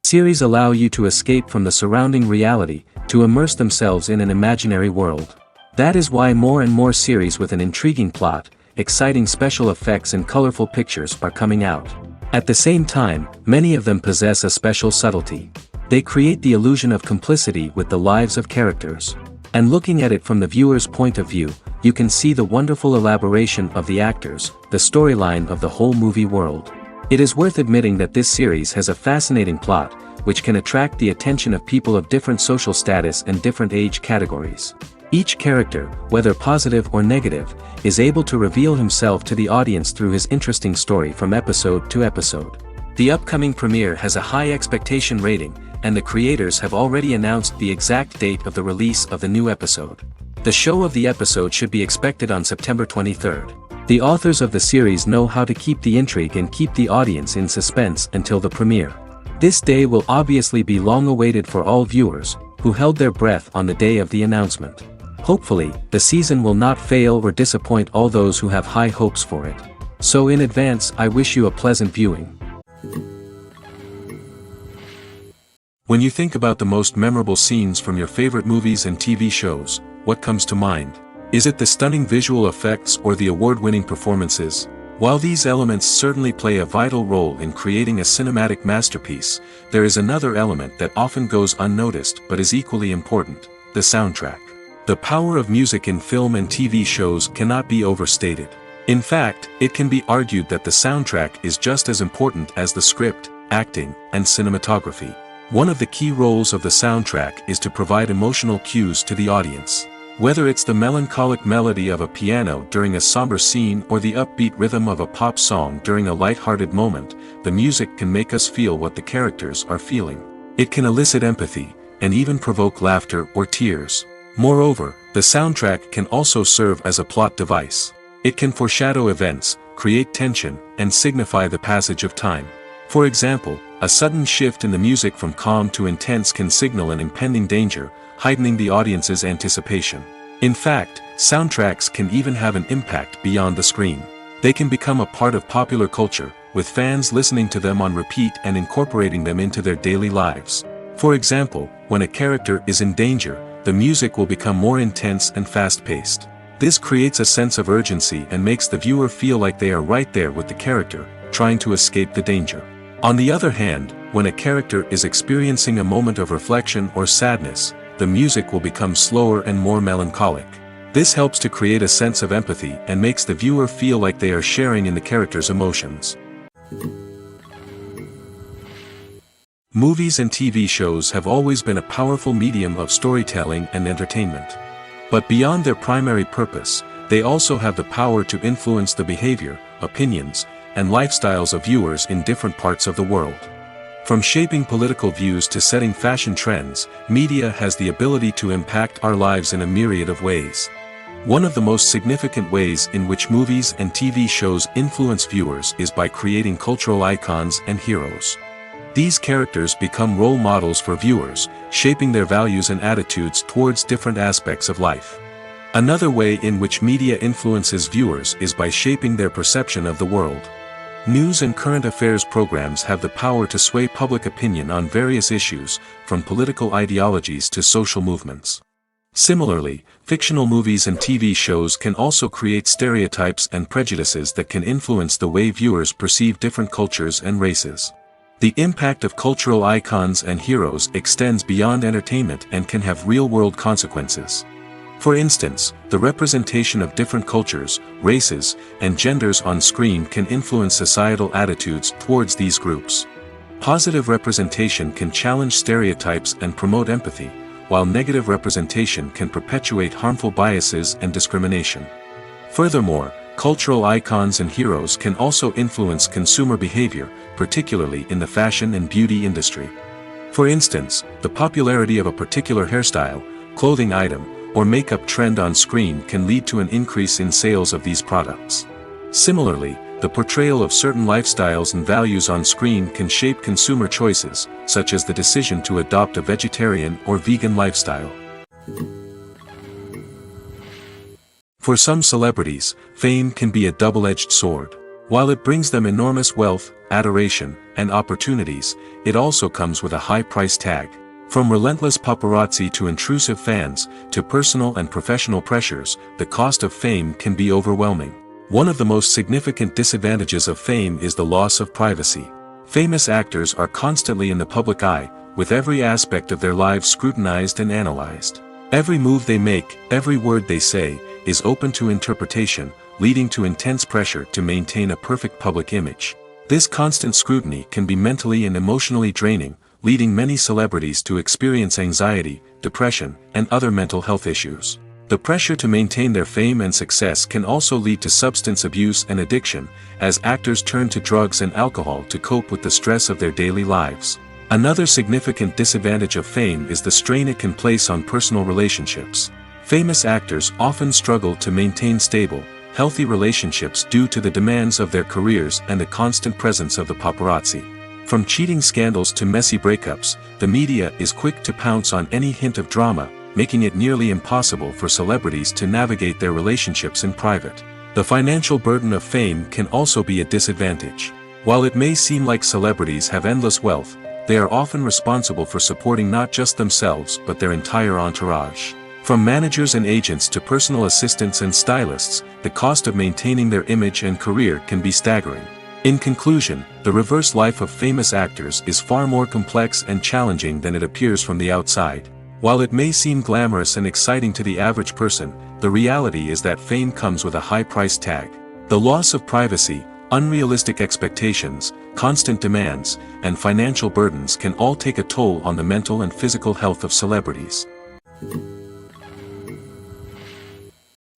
Series allow you to escape from the surrounding reality, to immerse themselves in an imaginary world. That is why more and more series with an intriguing plot, exciting special effects and colorful pictures are coming out. At the same time, many of them possess a special subtlety. They create the illusion of complicity with the lives of characters. And looking at it from the viewer's point of view, you can see the wonderful elaboration of the actors, the storyline of the whole movie world. It is worth admitting that this series has a fascinating plot, which can attract the attention of people of different social status and different age categories. Each character, whether positive or negative, is able to reveal himself to the audience through his interesting story from episode to episode. The upcoming premiere has a high expectation rating, and the creators have already announced the exact date of the release of the new episode. The show of the episode should be expected on September 23rd. The authors of the series know how to keep the intrigue and keep the audience in suspense until the premiere. This day will obviously be long awaited for all viewers, who held their breath on the day of the announcement. Hopefully, the season will not fail or disappoint all those who have high hopes for it. So in advance, I wish you a pleasant viewing. When you think about the most memorable scenes from your favorite movies and TV shows, what comes to mind? Is it the stunning visual effects or the award-winning performances? While these elements certainly play a vital role in creating a cinematic masterpiece, there is another element that often goes unnoticed but is equally important: the soundtrack. The power of music in film and TV shows cannot be overstated. In fact, it can be argued that the soundtrack is just as important as the script, acting, and cinematography. One of the key roles of the soundtrack is to provide emotional cues to the audience. Whether it's the melancholic melody of a piano during a somber scene or the upbeat rhythm of a pop song during a light-hearted moment, the music can make us feel what the characters are feeling. It can elicit empathy, and even provoke laughter or tears. Moreover, the soundtrack can also serve as a plot device. It can foreshadow events, create tension, and signify the passage of time. For example, a sudden shift in the music from calm to intense can signal an impending danger, heightening the audience's anticipation. In fact, soundtracks can even have an impact beyond the screen. They can become a part of popular culture, with fans listening to them on repeat and incorporating them into their daily lives. For example, when a character is in danger, the music will become more intense and fast-paced. This creates a sense of urgency and makes the viewer feel like they are right there with the character, trying to escape the danger. On the other hand, when a character is experiencing a moment of reflection or sadness, the music will become slower and more melancholic. This helps to create a sense of empathy and makes the viewer feel like they are sharing in the character's emotions. Movies and TV shows have always been a powerful medium of storytelling and entertainment. But beyond their primary purpose, they also have the power to influence the behavior, opinions, and lifestyles of viewers in different parts of the world. From shaping political views to setting fashion trends, media has the ability to impact our lives in a myriad of ways. One of the most significant ways in which movies and TV shows influence viewers is by creating cultural icons and heroes. These characters become role models for viewers, shaping their values and attitudes towards different aspects of life. Another way in which media influences viewers is by shaping their perception of the world. News and current affairs programs have the power to sway public opinion on various issues, from political ideologies to social movements. Similarly, fictional movies and TV shows can also create stereotypes and prejudices that can influence the way viewers perceive different cultures and races. The impact of cultural icons and heroes extends beyond entertainment and can have real-world consequences. For instance, the representation of different cultures, races, and genders on screen can influence societal attitudes towards these groups. Positive representation can challenge stereotypes and promote empathy, while negative representation can perpetuate harmful biases and discrimination. Furthermore, cultural icons and heroes can also influence consumer behavior, particularly in the fashion and beauty industry. For instance, the popularity of a particular hairstyle, clothing item, or makeup trend on screen can lead to an increase in sales of these products. Similarly, the portrayal of certain lifestyles and values on screen can shape consumer choices, such as the decision to adopt a vegetarian or vegan lifestyle. For some celebrities, fame can be a double-edged sword. While it brings them enormous wealth, adoration, and opportunities, it also comes with a high price tag. From relentless paparazzi to intrusive fans, to personal and professional pressures, the cost of fame can be overwhelming. One of the most significant disadvantages of fame is the loss of privacy. Famous actors are constantly in the public eye, with every aspect of their lives scrutinized and analyzed. Every move they make, every word they say, is open to interpretation, leading to intense pressure to maintain a perfect public image. This constant scrutiny can be mentally and emotionally draining, leading many celebrities to experience anxiety, depression, and other mental health issues. The pressure to maintain their fame and success can also lead to substance abuse and addiction, as actors turn to drugs and alcohol to cope with the stress of their daily lives. Another significant disadvantage of fame is the strain it can place on personal relationships. Famous actors often struggle to maintain stable, healthy relationships due to the demands of their careers and the constant presence of the paparazzi. From cheating scandals to messy breakups, the media is quick to pounce on any hint of drama, making it nearly impossible for celebrities to navigate their relationships in private. The financial burden of fame can also be a disadvantage. While it may seem like celebrities have endless wealth, they are often responsible for supporting not just themselves but their entire entourage. From managers and agents to personal assistants and stylists, the cost of maintaining their image and career can be staggering. In conclusion, the reverse life of famous actors is far more complex and challenging than it appears from the outside. While it may seem glamorous and exciting to the average person, the reality is that fame comes with a high price tag. The loss of privacy, unrealistic expectations, constant demands, and financial burdens can all take a toll on the mental and physical health of celebrities.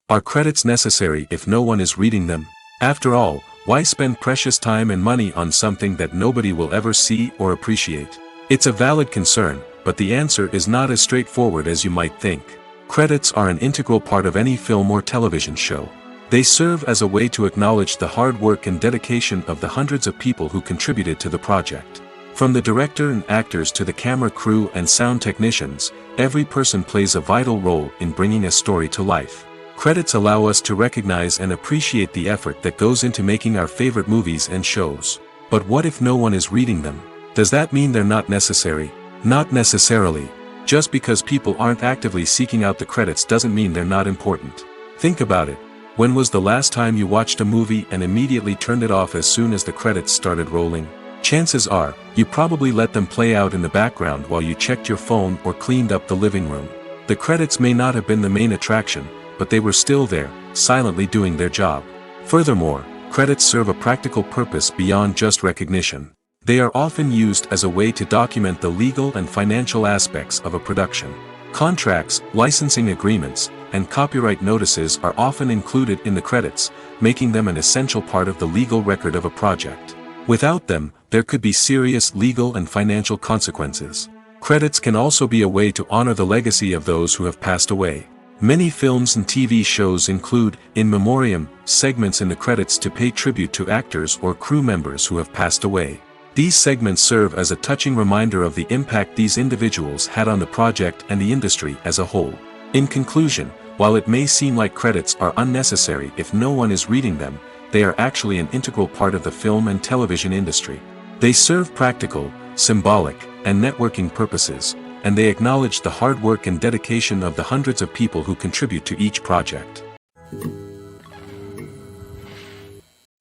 Are credits necessary if no one is reading them? After all, why spend precious time and money on something that nobody will ever see or appreciate? It's a valid concern, but the answer is not as straightforward as you might think. Credits are an integral part of any film or television show. They serve as a way to acknowledge the hard work and dedication of the hundreds of people who contributed to the project. From the director and actors to the camera crew and sound technicians, every person plays a vital role in bringing a story to life. Credits allow us to recognize and appreciate the effort that goes into making our favorite movies and shows. But what if no one is reading them? Does that mean they're not necessary? Not necessarily. Just because people aren't actively seeking out the credits doesn't mean they're not important. Think about it. When was the last time you watched a movie and immediately turned it off as soon as the credits started rolling? Chances are, you probably let them play out in the background while you checked your phone or cleaned up the living room. The credits may not have been the main attraction, but they were still there, silently doing their job. Furthermore, credits serve a practical purpose beyond just recognition. They are often used as a way to document the legal and financial aspects of a production. Contracts, licensing agreements, and copyright notices are often included in the credits, making them an essential part of the legal record of a project. Without them, there could be serious legal and financial consequences. Credits can also be a way to honor the legacy of those who have passed away. Many films and TV shows include, in memoriam, segments in the credits to pay tribute to actors or crew members who have passed away. These segments serve as a touching reminder of the impact these individuals had on the project and the industry as a whole. In conclusion, while it may seem like credits are unnecessary if no one is reading them, they are actually an integral part of the film and television industry. They serve practical, symbolic, and networking purposes, and they acknowledge the hard work and dedication of the hundreds of people who contribute to each project.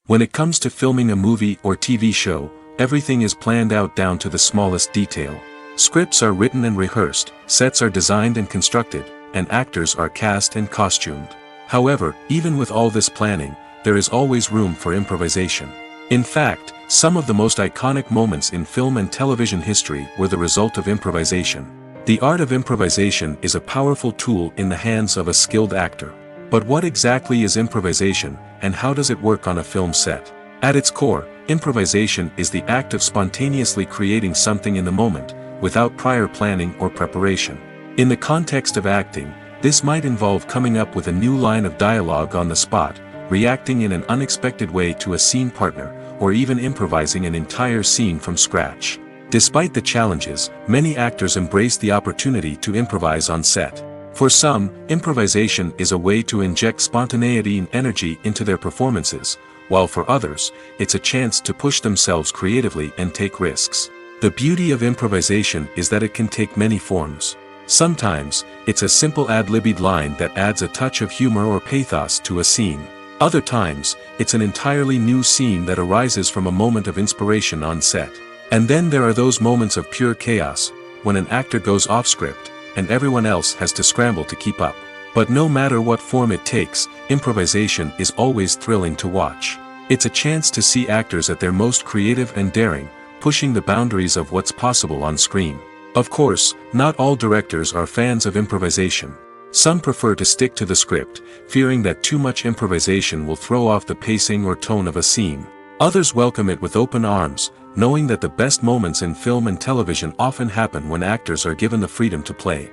When it comes to filming a movie or TV show, Everything is planned out down to the smallest detail. Scripts are written and rehearsed, sets are designed and constructed, and actors are cast and costumed. However, even with all this planning, there is always room for improvisation. In fact, some of the most iconic moments in film and television history were the result of improvisation. The art of improvisation is a powerful tool in the hands of a skilled actor. But what exactly is improvisation, and how does it work on a film set? At its core, improvisation is the act of spontaneously creating something in the moment, without prior planning or preparation. In the context of acting, this might involve coming up with a new line of dialogue on the spot, reacting in an unexpected way to a scene partner, or even improvising an entire scene from scratch. Despite the challenges, many actors embrace the opportunity to improvise on set. For some, improvisation is a way to inject spontaneity and energy into their performances, while for others, it's a chance to push themselves creatively and take risks. The beauty of improvisation is that it can take many forms. Sometimes, it's a simple ad-libbed line that adds a touch of humor or pathos to a scene. Other times, it's an entirely new scene that arises from a moment of inspiration on set. And then there are those moments of pure chaos, when an actor goes off script, and everyone else has to scramble to keep up. But no matter what form it takes, improvisation is always thrilling to watch. It's a chance to see actors at their most creative and daring, pushing the boundaries of what's possible on screen. Of course, not all directors are fans of improvisation. Some prefer to stick to the script, fearing that too much improvisation will throw off the pacing or tone of a scene. Others welcome it with open arms, knowing that the best moments in film and television often happen when actors are given the freedom to play.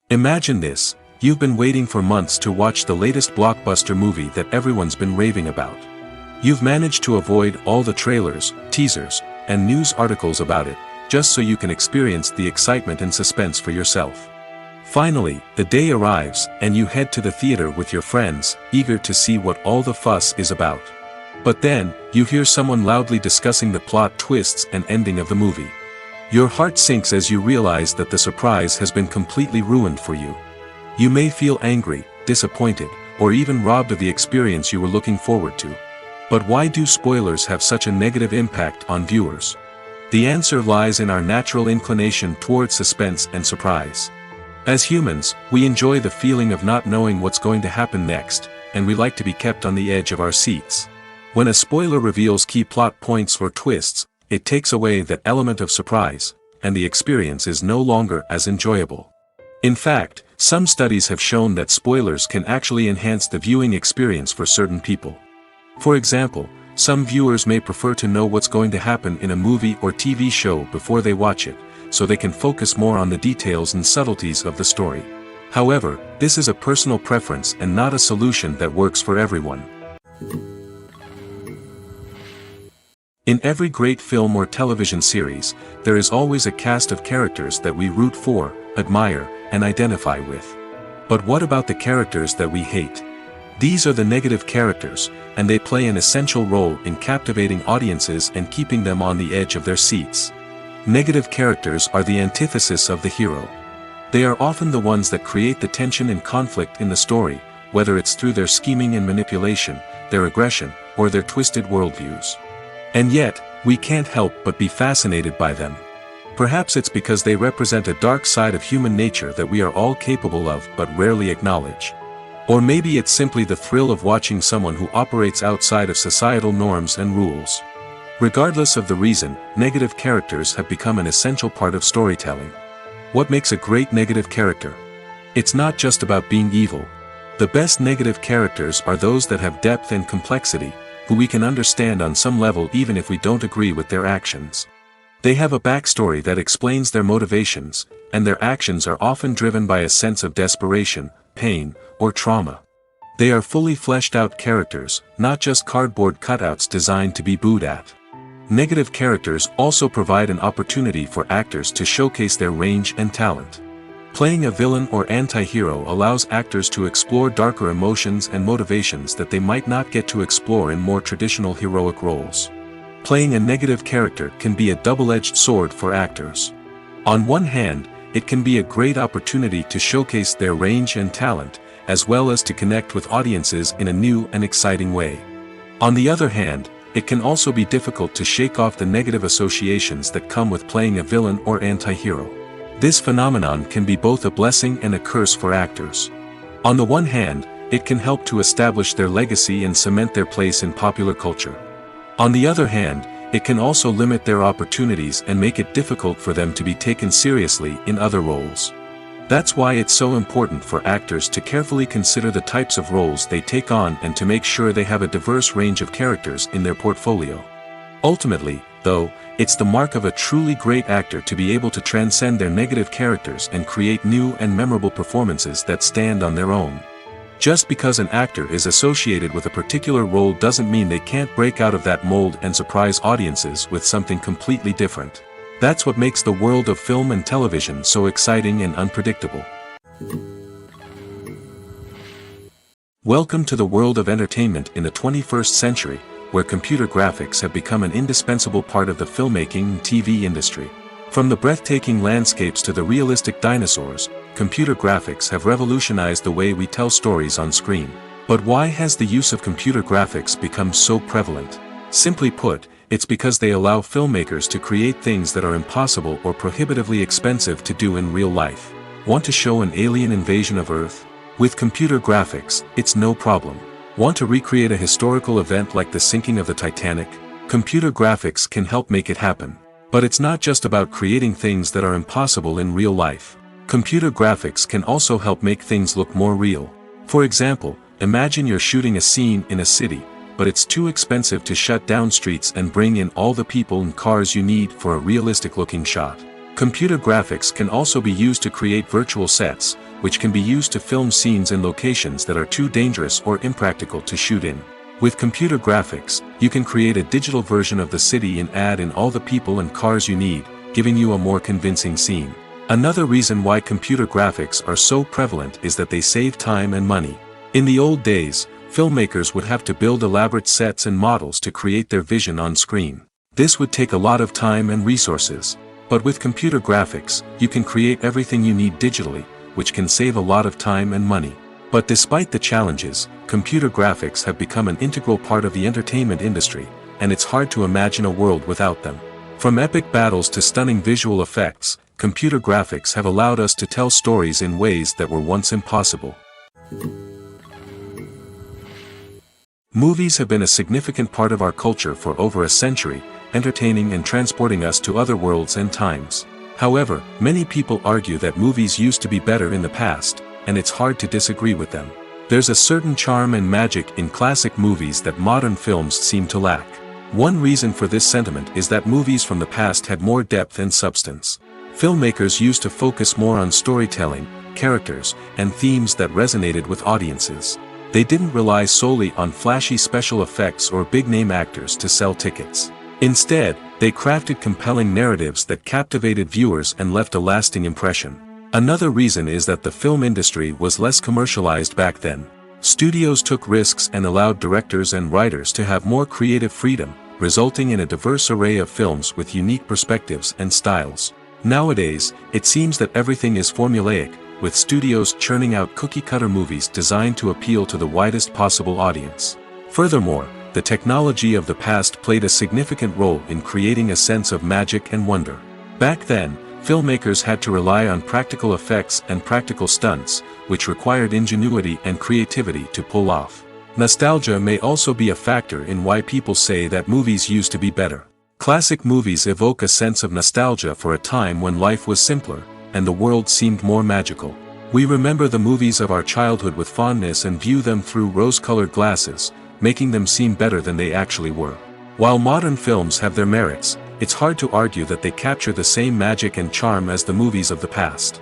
Imagine this: you've been waiting for months to watch the latest blockbuster movie that everyone's been raving about. You've managed to avoid all the trailers, teasers, and news articles about it, just so you can experience the excitement and suspense for yourself. Finally, the day arrives, and you head to the theater with your friends, eager to see what all the fuss is about. But then, you hear someone loudly discussing the plot twists and ending of the movie. Your heart sinks as you realize that the surprise has been completely ruined for you. You may feel angry, disappointed, or even robbed of the experience you were looking forward to. But why do spoilers have such a negative impact on viewers? The answer lies in our natural inclination toward suspense and surprise. As humans, we enjoy the feeling of not knowing what's going to happen next, and we like to be kept on the edge of our seats. When a spoiler reveals key plot points or twists, it takes away that element of surprise, and the experience is no longer as enjoyable. In fact, some studies have shown that spoilers can actually enhance the viewing experience for certain people. For example, some viewers may prefer to know what's going to happen in a movie or TV show before they watch it, so they can focus more on the details and subtleties of the story. However, this is a personal preference and not a solution that works for everyone. In every great film or television series, there is always a cast of characters that we root for, admire, and identify with. But what about the characters that we hate? These are the negative characters, and they play an essential role in captivating audiences and keeping them on the edge of their seats. Negative characters are the antithesis of the hero. They are often the ones that create the tension and conflict in the story, whether it's through their scheming and manipulation, their aggression, or their twisted worldviews. And yet, we can't help but be fascinated by them. Perhaps it's because they represent a dark side of human nature that we are all capable of but rarely acknowledge. Or maybe it's simply the thrill of watching someone who operates outside of societal norms and rules. Regardless of the reason, negative characters have become an essential part of storytelling. What makes a great negative character? It's not just about being evil. The best negative characters are those that have depth and complexity, who we can understand on some level even if we don't agree with their actions. They have a backstory that explains their motivations, and their actions are often driven by a sense of desperation, pain, or trauma. They are fully fleshed out characters, not just cardboard cutouts designed to be booed at. Negative characters also provide an opportunity for actors to showcase their range and talent. Playing a villain or anti-hero allows actors to explore darker emotions and motivations that they might not get to explore in more traditional heroic roles. Playing a negative character can be a double-edged sword for actors. On one hand, it can be a great opportunity to showcase their range and talent, as well as to connect with audiences in a new and exciting way. On the other hand, it can also be difficult to shake off the negative associations that come with playing a villain or anti-hero. This phenomenon can be both a blessing and a curse for actors. On the one hand, it can help to establish their legacy and cement their place in popular culture. On the other hand, it can also limit their opportunities and make it difficult for them to be taken seriously in other roles. That's why it's so important for actors to carefully consider the types of roles they take on and to make sure they have a diverse range of characters in their portfolio. Ultimately, though, it's the mark of a truly great actor to be able to transcend their negative characters and create new and memorable performances that stand on their own. Just because an actor is associated with a particular role doesn't mean they can't break out of that mold and surprise audiences with something completely different. That's what makes the world of film and television so exciting and unpredictable. Welcome to the world of entertainment in the 21st century, where computer graphics have become an indispensable part of the filmmaking and TV industry. From the breathtaking landscapes to the realistic dinosaurs, computer graphics have revolutionized the way we tell stories on screen. But why has the use of computer graphics become so prevalent? Simply put, it's because they allow filmmakers to create things that are impossible or prohibitively expensive to do in real life. Want to show an alien invasion of Earth? With computer graphics, it's no problem. Want to recreate a historical event like the sinking of the Titanic? Computer graphics can help make it happen. But it's not just about creating things that are impossible in real life. Computer graphics can also help make things look more real. For example, imagine you're shooting a scene in a city, but it's too expensive to shut down streets and bring in all the people and cars you need for a realistic-looking shot. Computer graphics can also be used to create virtual sets, which can be used to film scenes in locations that are too dangerous or impractical to shoot in. With computer graphics, you can create a digital version of the city and add in all the people and cars you need, giving you a more convincing scene. Another reason why computer graphics are so prevalent is that they save time and money. In the old days, filmmakers would have to build elaborate sets and models to create their vision on screen. This would take a lot of time and resources. But with computer graphics, you can create everything you need digitally, which can save a lot of time and money. But despite the challenges, computer graphics have become an integral part of the entertainment industry, and it's hard to imagine a world without them. From epic battles to stunning visual effects, computer graphics have allowed us to tell stories in ways that were once impossible. Movies have been a significant part of our culture for over a century, entertaining and transporting us to other worlds and times. However, many people argue that movies used to be better in the past, and it's hard to disagree with them. There's a certain charm and magic in classic movies that modern films seem to lack. One reason for this sentiment is that movies from the past had more depth and substance. Filmmakers used to focus more on storytelling, characters, and themes that resonated with audiences. They didn't rely solely on flashy special effects or big-name actors to sell tickets. Instead, they crafted compelling narratives that captivated viewers and left a lasting impression. Another reason is that the film industry was less commercialized back then. Studios took risks and allowed directors and writers to have more creative freedom, resulting in a diverse array of films with unique perspectives and styles. Nowadays, it seems that everything is formulaic, with studios churning out cookie-cutter movies designed to appeal to the widest possible audience. Furthermore, the technology of the past played a significant role in creating a sense of magic and wonder. Back then, filmmakers had to rely on practical effects and practical stunts, which required ingenuity and creativity to pull off. Nostalgia may also be a factor in why people say that movies used to be better. Classic movies evoke a sense of nostalgia for a time when life was simpler, and the world seemed more magical. We remember the movies of our childhood with fondness and view them through rose-colored glasses, making them seem better than they actually were. While modern films have their merits, it's hard to argue that they capture the same magic and charm as the movies of the past.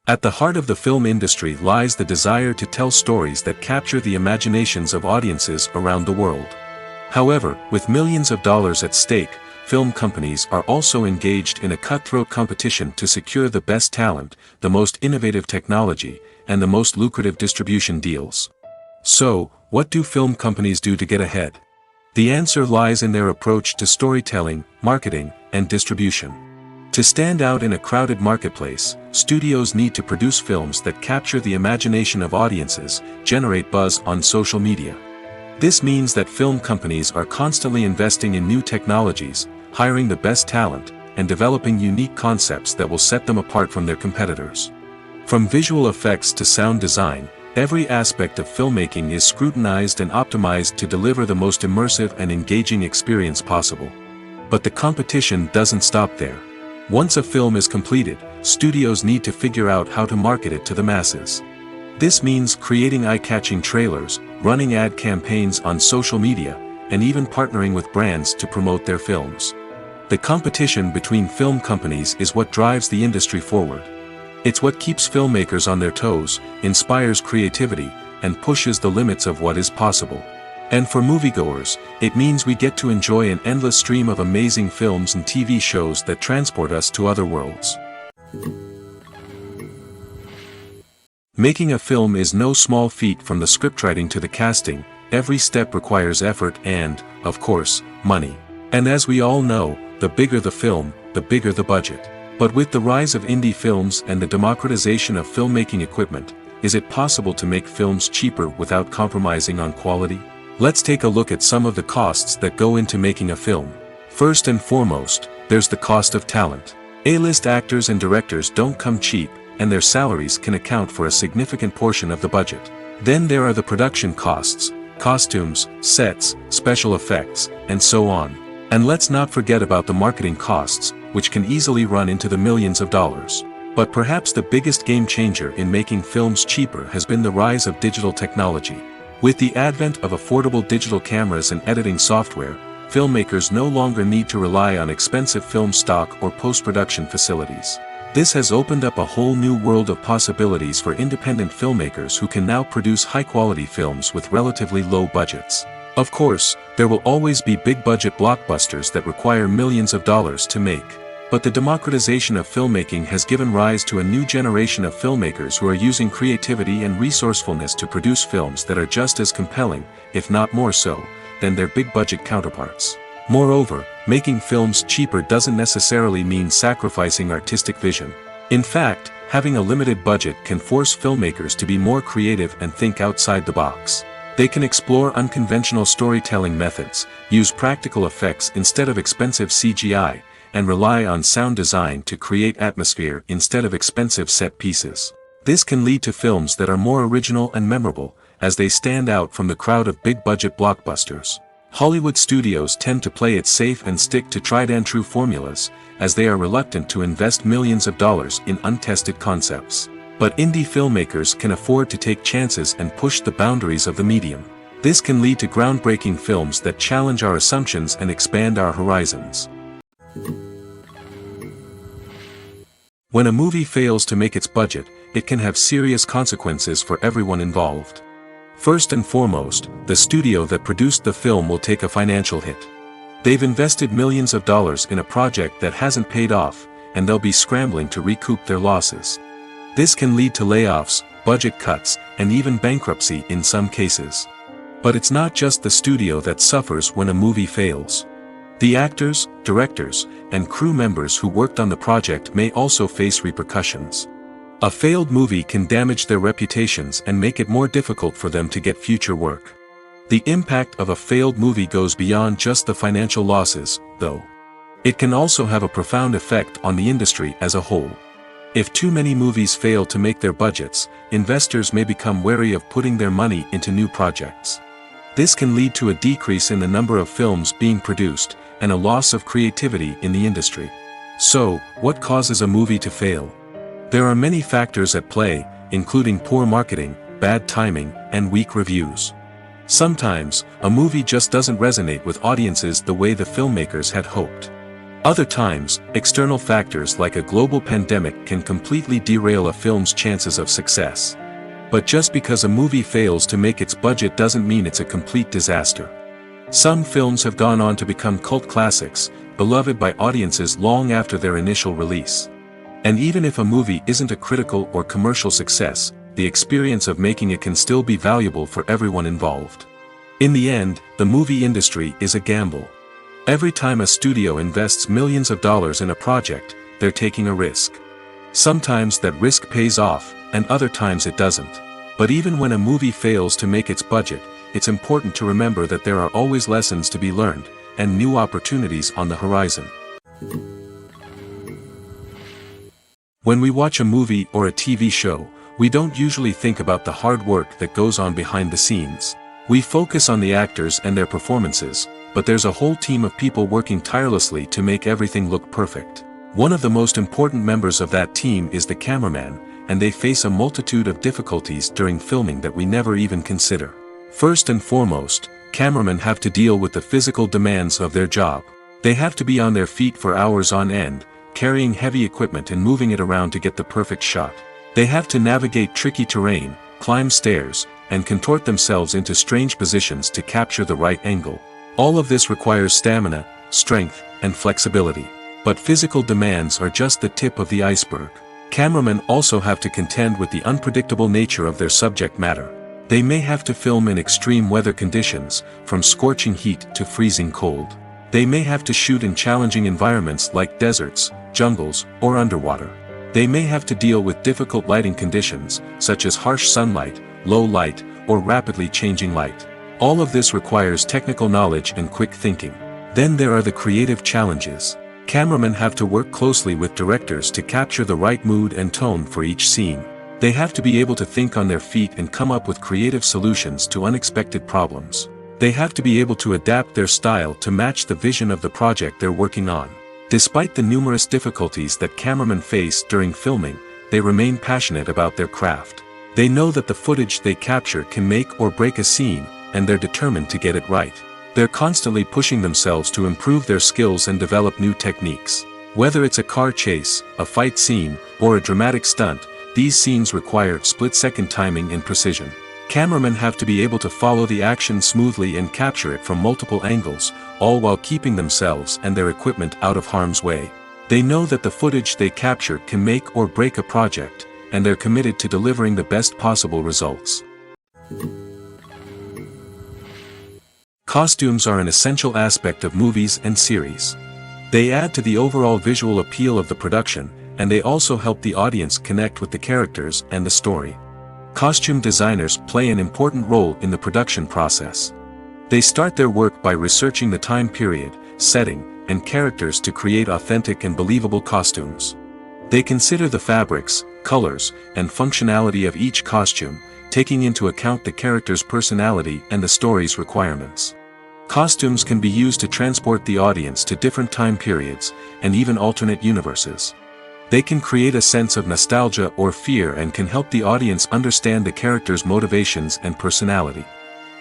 At the heart of the film industry lies the desire to tell stories that capture the imaginations of audiences around the world. However, with millions of dollars at stake, film companies are also engaged in a cutthroat competition to secure the best talent, the most innovative technology, and the most lucrative distribution deals. So, what do film companies do to get ahead? The answer lies in their approach to storytelling, marketing, and distribution. To stand out in a crowded marketplace, studios need to produce films that capture the imagination of audiences, generate buzz on social media. This means that film companies are constantly investing in new technologies, hiring the best talent, and developing unique concepts that will set them apart from their competitors. From visual effects to sound design, every aspect of filmmaking is scrutinized and optimized to deliver the most immersive and engaging experience possible. But the competition doesn't stop there. Once a film is completed, studios need to figure out how to market it to the masses. This means creating eye-catching trailers, running ad campaigns on social media, and even partnering with brands to promote their films. The competition between film companies is what drives the industry forward. It's what keeps filmmakers on their toes, inspires creativity, and pushes the limits of what is possible. And for moviegoers, it means we get to enjoy an endless stream of amazing films and TV shows that transport us to other worlds. Making a film is no small feat. From the scriptwriting to the casting, every step requires effort and, of course, money. And as we all know, the bigger the film, the bigger the budget. But with the rise of indie films and the democratization of filmmaking equipment, is it possible to make films cheaper without compromising on quality? Let's take a look at some of the costs that go into making a film. First and foremost, there's the cost of talent. A-list actors and directors don't come cheap, and their salaries can account for a significant portion of the budget. Then there are the production costs, costumes, sets, special effects, and so on. And let's not forget about the marketing costs, which can easily run into the millions of dollars. But perhaps the biggest game changer in making films cheaper has been the rise of digital technology. With the advent of affordable digital cameras and editing software, filmmakers no longer need to rely on expensive film stock or post-production facilities. This has opened up a whole new world of possibilities for independent filmmakers who can now produce high-quality films with relatively low budgets. Of course, there will always be big-budget blockbusters that require millions of dollars to make. But the democratization of filmmaking has given rise to a new generation of filmmakers who are using creativity and resourcefulness to produce films that are just as compelling, if not more so, than their big-budget counterparts. Moreover, making films cheaper doesn't necessarily mean sacrificing artistic vision. In fact, having a limited budget can force filmmakers to be more creative and think outside the box. They can explore unconventional storytelling methods, use practical effects instead of expensive CGI, and rely on sound design to create atmosphere instead of expensive set pieces. This can lead to films that are more original and memorable, as they stand out from the crowd of big-budget blockbusters. Hollywood studios tend to play it safe and stick to tried-and-true formulas, as they are reluctant to invest millions of dollars in untested concepts. But indie filmmakers can afford to take chances and push the boundaries of the medium. This can lead to groundbreaking films that challenge our assumptions and expand our horizons. When a movie fails to make its budget, it can have serious consequences for everyone involved. First and foremost, the studio that produced the film will take a financial hit. They've invested millions of dollars in a project that hasn't paid off, and they'll be scrambling to recoup their losses. This can lead to layoffs, budget cuts, and even bankruptcy in some cases. But it's not just the studio that suffers when a movie fails. The actors, directors, and crew members who worked on the project may also face repercussions. A failed movie can damage their reputations and make it more difficult for them to get future work. The impact of a failed movie goes beyond just the financial losses, though. It can also have a profound effect on the industry as a whole. If too many movies fail to make their budgets, investors may become wary of putting their money into new projects. This can lead to a decrease in the number of films being produced, and a loss of creativity in the industry. So, what causes a movie to fail? There are many factors at play, including poor marketing, bad timing, and weak reviews. Sometimes, a movie just doesn't resonate with audiences the way the filmmakers had hoped. Other times, external factors like a global pandemic can completely derail a film's chances of success. But just because a movie fails to make its budget doesn't mean it's a complete disaster. Some films have gone on to become cult classics, beloved by audiences long after their initial release. And even if a movie isn't a critical or commercial success, the experience of making it can still be valuable for everyone involved. In the end, the movie industry is a gamble. Every time a studio invests millions of dollars in a project, they're taking a risk. Sometimes that risk pays off, and other times it doesn't. But even when a movie fails to make its budget, it's important to remember that there are always lessons to be learned, and new opportunities on the horizon. When we watch a movie or a TV show, we don't usually think about the hard work that goes on behind the scenes. We focus on the actors and their performances, but there's a whole team of people working tirelessly to make everything look perfect. One of the most important members of that team is the cameraman, and they face a multitude of difficulties during filming that we never even consider. First and foremost, cameramen have to deal with the physical demands of their job. They have to be on their feet for hours on end, carrying heavy equipment and moving it around to get the perfect shot. They have to navigate tricky terrain, climb stairs, and contort themselves into strange positions to capture the right angle. All of this requires stamina, strength, and flexibility. But physical demands are just the tip of the iceberg. Cameramen also have to contend with the unpredictable nature of their subject matter. They may have to film in extreme weather conditions, from scorching heat to freezing cold. They may have to shoot in challenging environments like deserts, jungles, or underwater. They may have to deal with difficult lighting conditions, such as harsh sunlight, low light, or rapidly changing light. All of this requires technical knowledge and quick thinking. Then there are the creative challenges. Cameramen have to work closely with directors to capture the right mood and tone for each scene. They have to be able to think on their feet and come up with creative solutions to unexpected problems. They have to be able to adapt their style to match the vision of the project they're working on. Despite the numerous difficulties that cameramen face during filming, they remain passionate about their craft. They know that the footage they capture can make or break a scene, and they're determined to get it right. They're constantly pushing themselves to improve their skills and develop new techniques. Whether it's a car chase, a fight scene, or a dramatic stunt, these scenes require split-second timing and precision. Cameramen have to be able to follow the action smoothly and capture it from multiple angles, all while keeping themselves and their equipment out of harm's way. They know that the footage they capture can make or break a project, and they're committed to delivering the best possible results. Costumes are an essential aspect of movies and series. They add to the overall visual appeal of the production, and they also help the audience connect with the characters and the story. Costume designers play an important role in the production process. They start their work by researching the time period, setting, and characters to create authentic and believable costumes. They consider the fabrics, colors, and functionality of each costume, taking into account the character's personality and the story's requirements. Costumes can be used to transport the audience to different time periods, and even alternate universes. They can create a sense of nostalgia or fear and can help the audience understand the character's motivations and personality.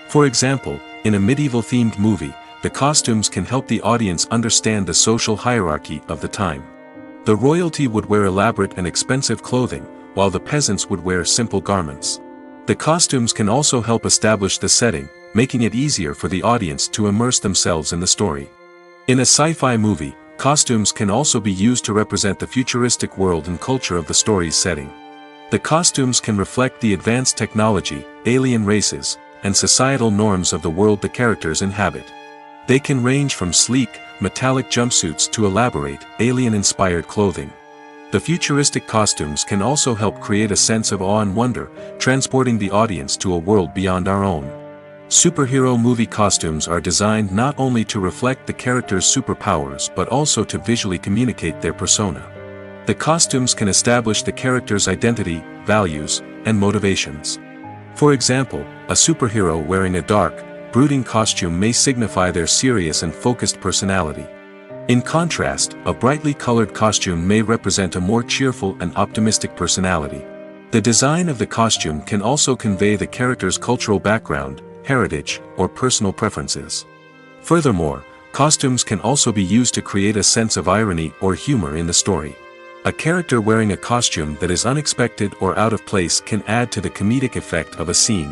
For example, in a medieval-themed movie, the costumes can help the audience understand the social hierarchy of the time. The royalty would wear elaborate and expensive clothing, while the peasants would wear simple garments. The costumes can also help establish the setting, making it easier for the audience to immerse themselves in the story. In a sci-fi movie, costumes can also be used to represent the futuristic world and culture of the story's setting. The costumes can reflect the advanced technology, alien races, and societal norms of the world the characters inhabit. They can range from sleek, metallic jumpsuits to elaborate, alien-inspired clothing. The futuristic costumes can also help create a sense of awe and wonder, transporting the audience to a world beyond our own. Superhero movie costumes are designed not only to reflect the character's superpowers but also to visually communicate their persona. The costumes can establish the character's identity, values, and motivations. For example, a superhero wearing a dark, brooding costume may signify their serious and focused personality. In contrast, a brightly colored costume may represent a more cheerful and optimistic personality. The design of the costume can also convey the character's cultural background, heritage, or personal preferences. Furthermore, costumes can also be used to create a sense of irony or humor in the story. A character wearing a costume that is unexpected or out of place can add to the comedic effect of a scene.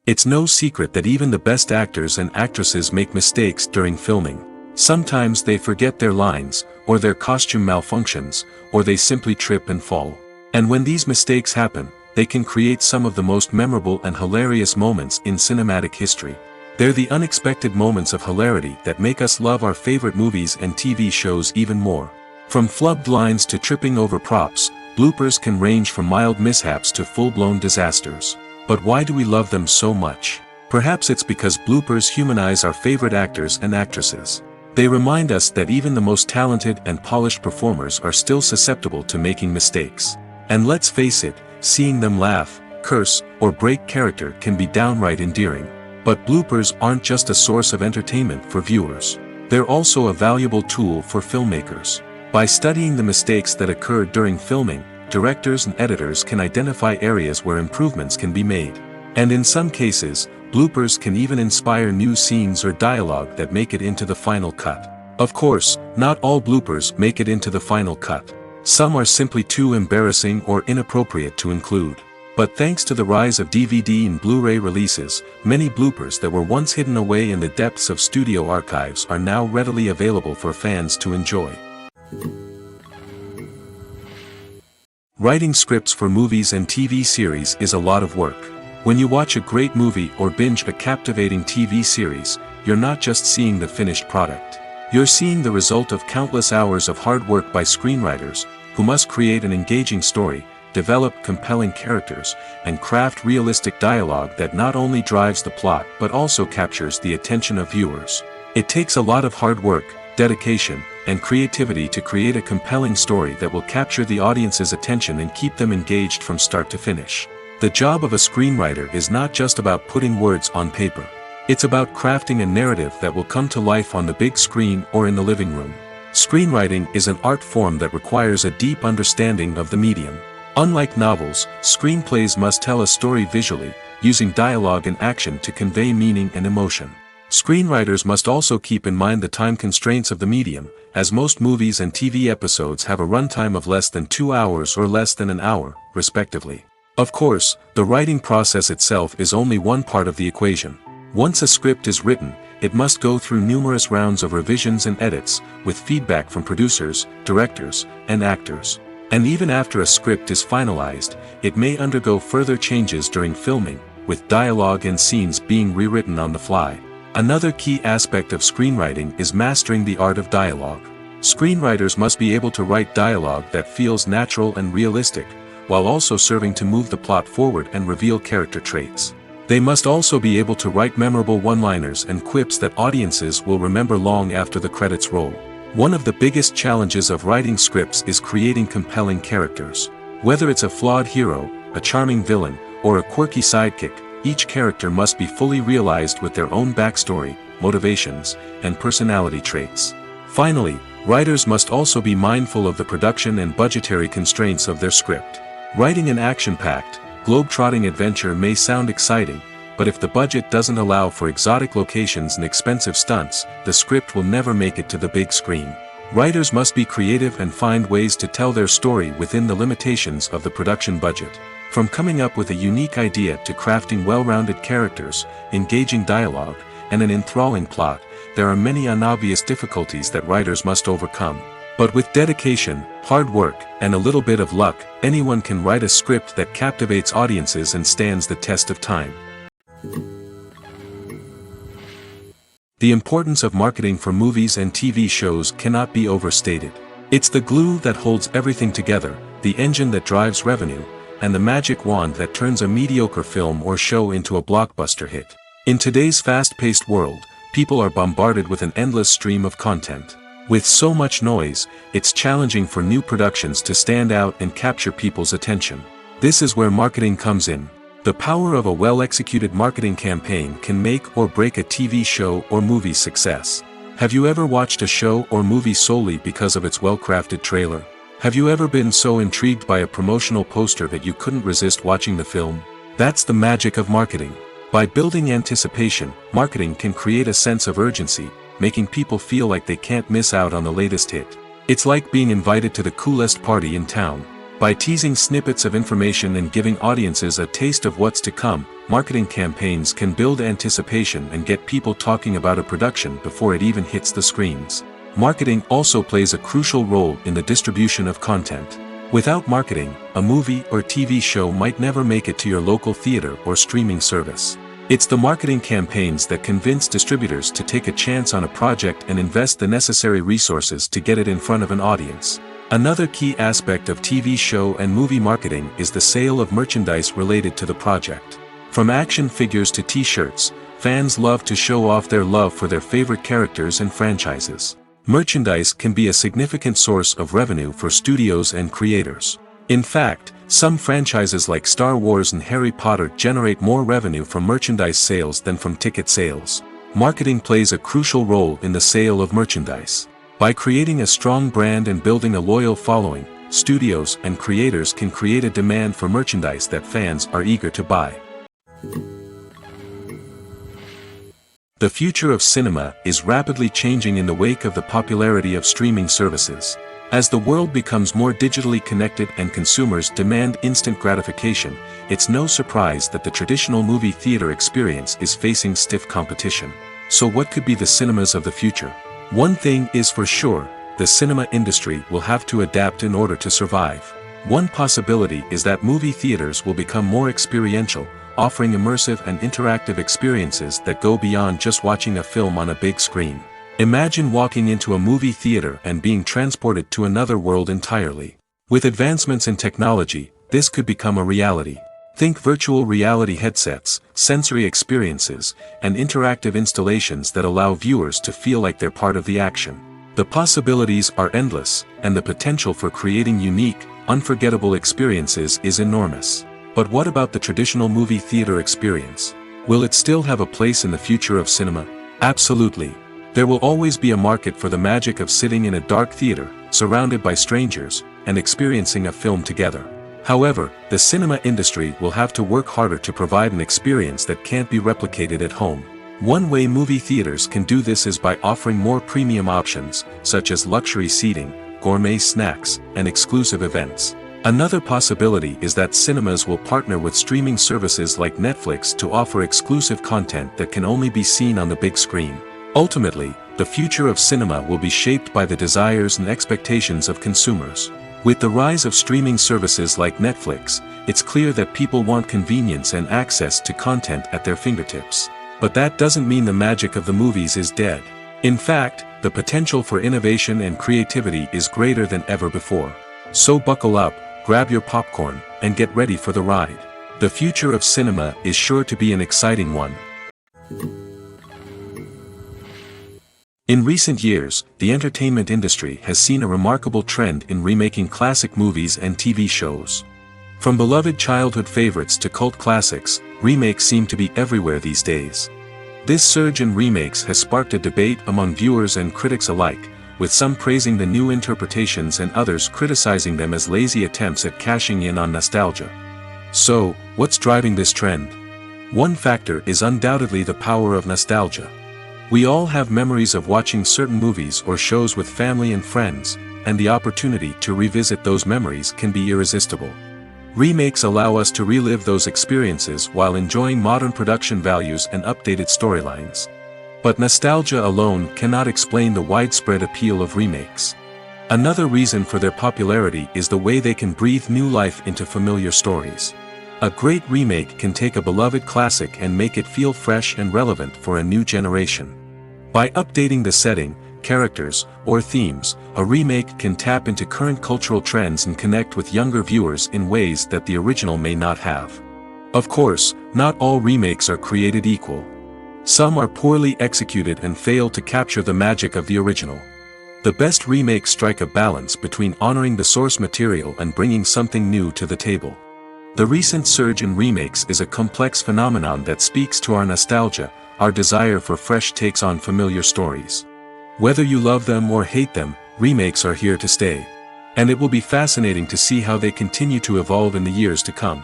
It's no secret that even the best actors and actresses make mistakes during filming. Sometimes they forget their lines, or their costume malfunctions, or they simply trip and fall. And when these mistakes happen, they can create some of the most memorable and hilarious moments in cinematic history. They're the unexpected moments of hilarity that make us love our favorite movies and TV shows even more. From flubbed lines to tripping over props, bloopers can range from mild mishaps to full-blown disasters. But why do we love them so much? Perhaps it's because bloopers humanize our favorite actors and actresses. They remind us that even the most talented and polished performers are still susceptible to making mistakes. And let's face it, seeing them laugh, curse, or break character can be downright endearing. But bloopers aren't just a source of entertainment for viewers. They're also a valuable tool for filmmakers. By studying the mistakes that occurred during filming, directors and editors can identify areas where improvements can be made. And in some cases, bloopers can even inspire new scenes or dialogue that make it into the final cut. Of course, not all bloopers make it into the final cut. Some are simply too embarrassing or inappropriate to include. But thanks to the rise of DVD and Blu-ray releases, many bloopers that were once hidden away in the depths of studio archives are now readily available for fans to enjoy. Writing scripts for movies and TV series is a lot of work. When you watch a great movie or binge a captivating TV series, you're not just seeing the finished product. You're seeing the result of countless hours of hard work by screenwriters, who must create an engaging story, develop compelling characters, and craft realistic dialogue that not only drives the plot but also captures the attention of viewers. It takes a lot of hard work, dedication, and creativity to create a compelling story that will capture the audience's attention and keep them engaged from start to finish. The job of a screenwriter is not just about putting words on paper. It's about crafting a narrative that will come to life on the big screen or in the living room. Screenwriting is an art form that requires a deep understanding of the medium. Unlike novels, screenplays must tell a story visually, using dialogue and action to convey meaning and emotion. Screenwriters must also keep in mind the time constraints of the medium, as most movies and TV episodes have a runtime of less than 2 hours or less than an hour, respectively. Of course, the writing process itself is only one part of the equation. Once a script is written, it must go through numerous rounds of revisions and edits, with feedback from producers, directors, and actors. And even after a script is finalized, it may undergo further changes during filming, with dialogue and scenes being rewritten on the fly. Another key aspect of screenwriting is mastering the art of dialogue. Screenwriters must be able to write dialogue that feels natural and realistic, while also serving to move the plot forward and reveal character traits. They must also be able to write memorable one-liners and quips that audiences will remember long after the credits roll. One of the biggest challenges of writing scripts is creating compelling characters. Whether it's a flawed hero, a charming villain, or a quirky sidekick, each character must be fully realized with their own backstory, motivations, and personality traits. Finally, writers must also be mindful of the production and budgetary constraints of their script. Writing an action-packed, globe-trotting adventure may sound exciting, but if the budget doesn't allow for exotic locations and expensive stunts, the script will never make it to the big screen. Writers must be creative and find ways to tell their story within the limitations of the production budget. From coming up with a unique idea to crafting well-rounded characters, engaging dialogue, and an enthralling plot, there are many unobvious difficulties that writers must overcome. But with dedication, hard work, and a little bit of luck, anyone can write a script that captivates audiences and stands the test of time. The importance of marketing for movies and TV shows cannot be overstated. It's the glue that holds everything together, the engine that drives revenue, and the magic wand that turns a mediocre film or show into a blockbuster hit. In today's fast-paced world, people are bombarded with an endless stream of content. With so much noise, it's challenging for new productions to stand out and capture people's attention. This is where marketing comes in. The power of a well-executed marketing campaign can make or break a TV show or movie's success. Have you ever watched a show or movie solely because of its well-crafted trailer? Have you ever been so intrigued by a promotional poster that you couldn't resist watching the film? That's the magic of marketing. By building anticipation, marketing can create a sense of urgency, making people feel like they can't miss out on the latest hit. It's like being invited to the coolest party in town. By teasing snippets of information and giving audiences a taste of what's to come, marketing campaigns can build anticipation and get people talking about a production before it even hits the screens. Marketing also plays a crucial role in the distribution of content. Without marketing, a movie or TV show might never make it to your local theater or streaming service. It's the marketing campaigns that convince distributors to take a chance on a project and invest the necessary resources to get it in front of an audience. Another key aspect of TV show and movie marketing is the sale of merchandise related to the project. From action figures to t-shirts, fans love to show off their love for their favorite characters and franchises. Merchandise can be a significant source of revenue for studios and creators. In fact, some franchises like Star Wars and Harry Potter generate more revenue from merchandise sales than from ticket sales. Marketing plays a crucial role in the sale of merchandise. By creating a strong brand and building a loyal following, studios and creators can create a demand for merchandise that fans are eager to buy. The future of cinema is rapidly changing in the wake of the popularity of streaming services. As the world becomes more digitally connected and consumers demand instant gratification, it's no surprise that the traditional movie theater experience is facing stiff competition. So what could be the cinemas of the future? One thing is for sure, the cinema industry will have to adapt in order to survive. One possibility is that movie theaters will become more experiential, offering immersive and interactive experiences that go beyond just watching a film on a big screen. Imagine walking into a movie theater and being transported to another world entirely. With advancements in technology, this could become a reality. Think virtual reality headsets, sensory experiences, and interactive installations that allow viewers to feel like they're part of the action. The possibilities are endless, and the potential for creating unique, unforgettable experiences is enormous. But what about the traditional movie theater experience? Will it still have a place in the future of cinema? Absolutely. There will always be a market for the magic of sitting in a dark theater, surrounded by strangers, and experiencing a film together. However, the cinema industry will have to work harder to provide an experience that can't be replicated at home. One way movie theaters can do this is by offering more premium options, such as luxury seating, gourmet snacks, and exclusive events. Another possibility is that cinemas will partner with streaming services like Netflix to offer exclusive content that can only be seen on the big screen. Ultimately, the future of cinema will be shaped by the desires and expectations of consumers. With the rise of streaming services like Netflix, it's clear that people want convenience and access to content at their fingertips. But that doesn't mean the magic of the movies is dead. In fact, the potential for innovation and creativity is greater than ever before. So buckle up, grab your popcorn, and get ready for the ride. The future of cinema is sure to be an exciting one. In recent years, the entertainment industry has seen a remarkable trend in remaking classic movies and TV shows. From beloved childhood favorites to cult classics, remakes seem to be everywhere these days. This surge in remakes has sparked a debate among viewers and critics alike, with some praising the new interpretations and others criticizing them as lazy attempts at cashing in on nostalgia. So, what's driving this trend? One factor is undoubtedly the power of nostalgia. We all have memories of watching certain movies or shows with family and friends, and the opportunity to revisit those memories can be irresistible. Remakes allow us to relive those experiences while enjoying modern production values and updated storylines. But nostalgia alone cannot explain the widespread appeal of remakes. Another reason for their popularity is the way they can breathe new life into familiar stories. A great remake can take a beloved classic and make it feel fresh and relevant for a new generation. By updating the setting, characters, or themes, a remake can tap into current cultural trends and connect with younger viewers in ways that the original may not have. Of course, not all remakes are created equal. Some are poorly executed and fail to capture the magic of the original. The best remakes strike a balance between honoring the source material and bringing something new to the table. The recent surge in remakes is a complex phenomenon that speaks to our nostalgia, our desire for fresh takes on familiar stories. Whether you love them or hate them, remakes are here to stay. And it will be fascinating to see how they continue to evolve in the years to come.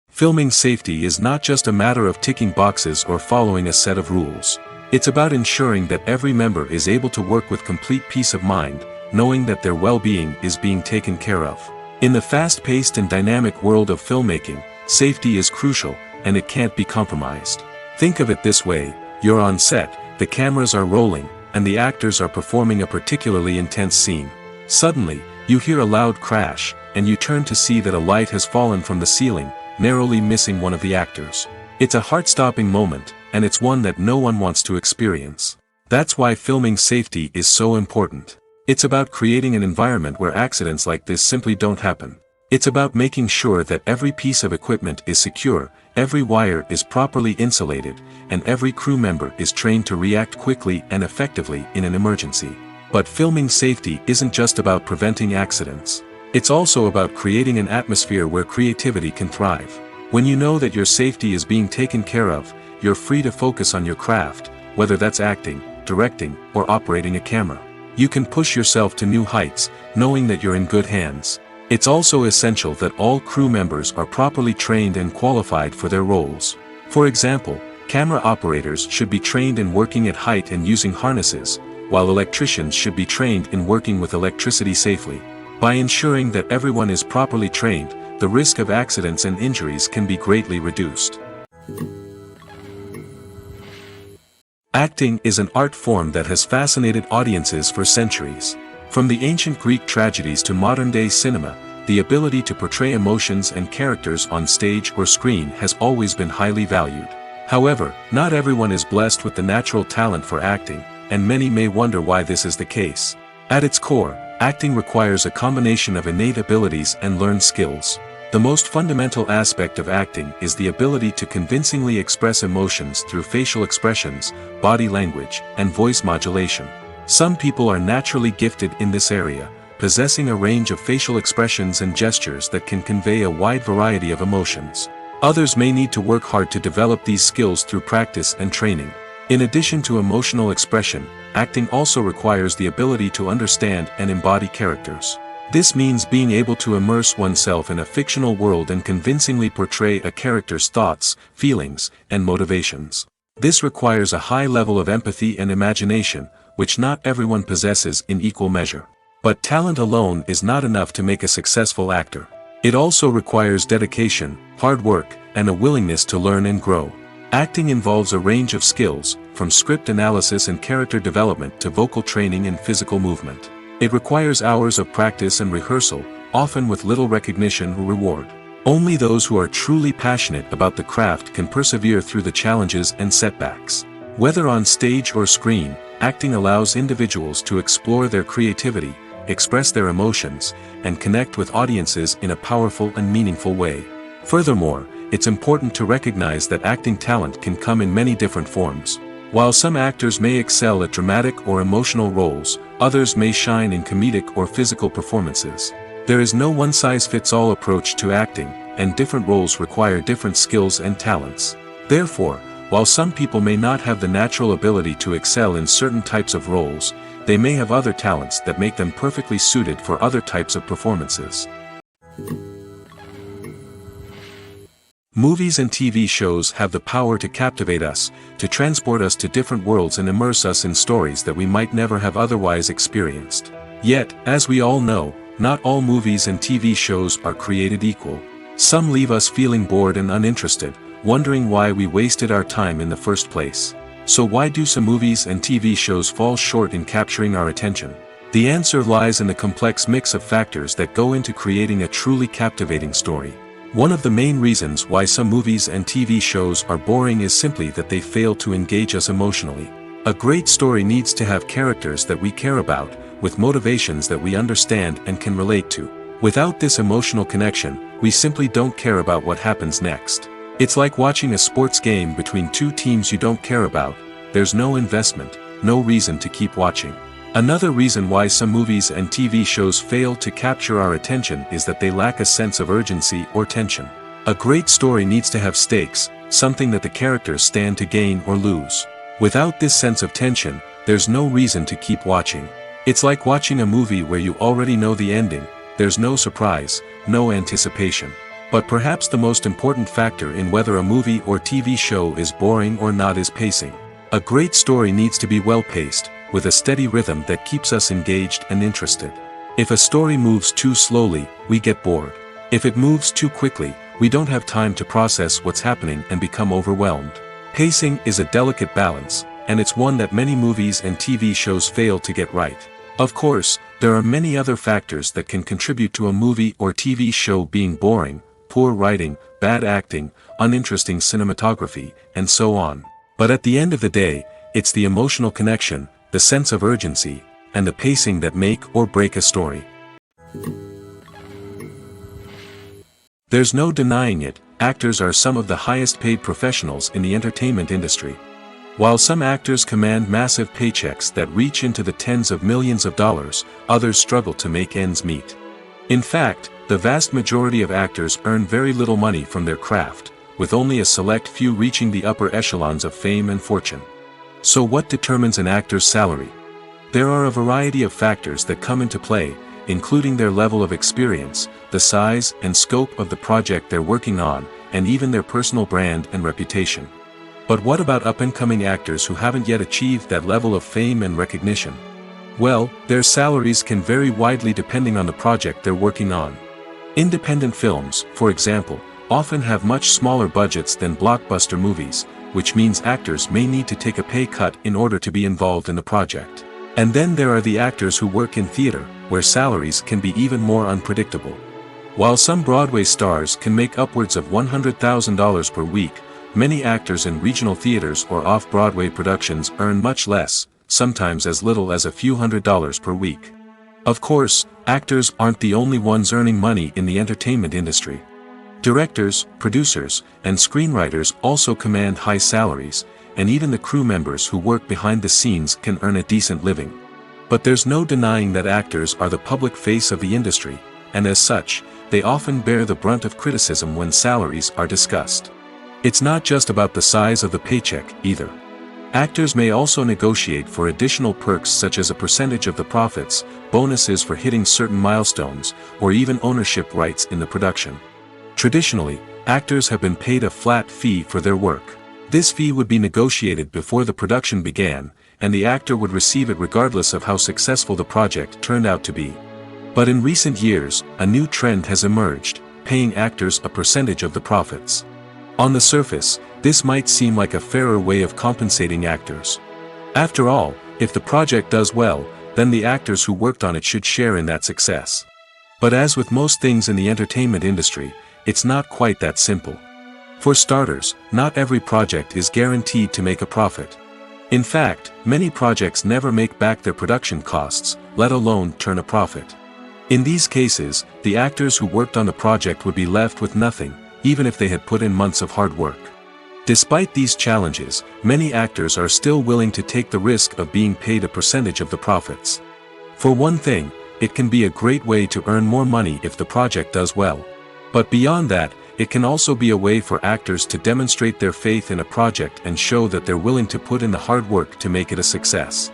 Filming safety is not just a matter of ticking boxes or following a set of rules. It's about ensuring that every member is able to work with complete peace of mind, knowing that their well-being is being taken care of. In the fast-paced and dynamic world of filmmaking, safety is crucial, and it can't be compromised. Think of it this way: you're on set, the cameras are rolling, and the actors are performing a particularly intense scene. Suddenly, you hear a loud crash, and you turn to see that a light has fallen from the ceiling, narrowly missing one of the actors. It's a heart-stopping moment, and it's one that no one wants to experience. That's why filming safety is so important. It's about creating an environment where accidents like this simply don't happen. It's about making sure that every piece of equipment is secure, every wire is properly insulated, and every crew member is trained to react quickly and effectively in an emergency. But filming safety isn't just about preventing accidents. It's also about creating an atmosphere where creativity can thrive. When you know that your safety is being taken care of, you're free to focus on your craft, whether that's acting, directing, or operating a camera. You can push yourself to new heights, knowing that you're in good hands. It's also essential that all crew members are properly trained and qualified for their roles. For example, camera operators should be trained in working at height and using harnesses, while electricians should be trained in working with electricity safely. By ensuring that everyone is properly trained, the risk of accidents and injuries can be greatly reduced. Acting is an art form that has fascinated audiences for centuries. From the ancient Greek tragedies to modern-day cinema, the ability to portray emotions and characters on stage or screen has always been highly valued. However, not everyone is blessed with the natural talent for acting, and many may wonder why this is the case. At its core, acting requires a combination of innate abilities and learned skills. The most fundamental aspect of acting is the ability to convincingly express emotions through facial expressions, body language, and voice modulation. Some people are naturally gifted in this area, possessing a range of facial expressions and gestures that can convey a wide variety of emotions. Others may need to work hard to develop these skills through practice and training. In addition to emotional expression, acting also requires the ability to understand and embody characters. This means being able to immerse oneself in a fictional world and convincingly portray a character's thoughts, feelings, and motivations. This requires a high level of empathy and imagination, which not everyone possesses in equal measure. But talent alone is not enough to make a successful actor. It also requires dedication, hard work, and a willingness to learn and grow. Acting involves a range of skills, from script analysis and character development to vocal training and physical movement. It requires hours of practice and rehearsal, often with little recognition or reward. Only those who are truly passionate about the craft can persevere through the challenges and setbacks. Whether on stage or screen, acting allows individuals to explore their creativity, express their emotions, and connect with audiences in a powerful and meaningful way. Furthermore, it's important to recognize that acting talent can come in many different forms. While some actors may excel at dramatic or emotional roles, others may shine in comedic or physical performances. There is no one-size-fits-all approach to acting, and different roles require different skills and talents. Therefore, while some people may not have the natural ability to excel in certain types of roles, they may have other talents that make them perfectly suited for other types of performances. Movies and TV shows have the power to captivate us, to transport us to different worlds and immerse us in stories that we might never have otherwise experienced. Yet, as we all know, not all movies and TV shows are created equal. Some leave us feeling bored and uninterested, wondering why we wasted our time in the first place. So why do some movies and TV shows fall short in capturing our attention? The answer lies in the complex mix of factors that go into creating a truly captivating story. One of the main reasons why some movies and TV shows are boring is simply that they fail to engage us emotionally. A great story needs to have characters that we care about, with motivations that we understand and can relate to. Without this emotional connection, we simply don't care about what happens next. It's like watching a sports game between two teams you don't care about. There's no investment, no reason to keep watching. Another reason why some movies and TV shows fail to capture our attention is that they lack a sense of urgency or tension. A great story needs to have stakes, something that the characters stand to gain or lose. Without this sense of tension, there's no reason to keep watching. It's like watching a movie where you already know the ending. There's no surprise, no anticipation. But perhaps the most important factor in whether a movie or TV show is boring or not is pacing. A great story needs to be well-paced, with a steady rhythm that keeps us engaged and interested. If a story moves too slowly, we get bored. If it moves too quickly, we don't have time to process what's happening and become overwhelmed. Pacing is a delicate balance, and it's one that many movies and TV shows fail to get right. Of course, there are many other factors that can contribute to a movie or TV show being boring. poor writing, bad acting, uninteresting cinematography, and so on. But at the end of the day, it's the emotional connection, the sense of urgency, and the pacing that make or break a story. There's no denying it, actors are some of the highest paid professionals in the entertainment industry. While some actors command massive paychecks that reach into the tens of millions of dollars, others struggle to make ends meet. In fact, the vast majority of actors earn very little money from their craft, with only a select few reaching the upper echelons of fame and fortune. So what determines an actor's salary? There are a variety of factors that come into play, including their level of experience, the size and scope of the project they're working on, and even their personal brand and reputation. But what about up-and-coming actors who haven't yet achieved that level of fame and recognition? Well, their salaries can vary widely depending on the project they're working on. Independent films, for example, often have much smaller budgets than blockbuster movies, which means actors may need to take a pay cut in order to be involved in the project. And then there are the actors who work in theater, where salaries can be even more unpredictable. While some Broadway stars can make upwards of $100,000 per week, many actors in regional theaters or off-Broadway productions earn much less, sometimes as little as a few $100s per week. Of course, actors aren't the only ones earning money in the entertainment industry. Directors, producers, and screenwriters also command high salaries, and even the crew members who work behind the scenes can earn a decent living. But there's no denying that actors are the public face of the industry, and as such, they often bear the brunt of criticism when salaries are discussed. It's not just about the size of the paycheck, either. Actors may also negotiate for additional perks such as a percentage of the profits, bonuses for hitting certain milestones, or even ownership rights in the production. Traditionally, actors have been paid a flat fee for their work. This fee would be negotiated before the production began, and the actor would receive it regardless of how successful the project turned out to be. But in recent years, a new trend has emerged, paying actors a percentage of the profits. On the surface, this might seem like a fairer way of compensating actors. After all, if the project does well, then the actors who worked on it should share in that success. But as with most things in the entertainment industry, it's not quite that simple. For starters, not every project is guaranteed to make a profit. In fact, many projects never make back their production costs, let alone turn a profit. In these cases, the actors who worked on the project would be left with nothing, even if they had put in months of hard work. Despite these challenges, many actors are still willing to take the risk of being paid a percentage of the profits. For one thing, it can be a great way to earn more money if the project does well. But beyond that, it can also be a way for actors to demonstrate their faith in a project and show that they're willing to put in the hard work to make it a success.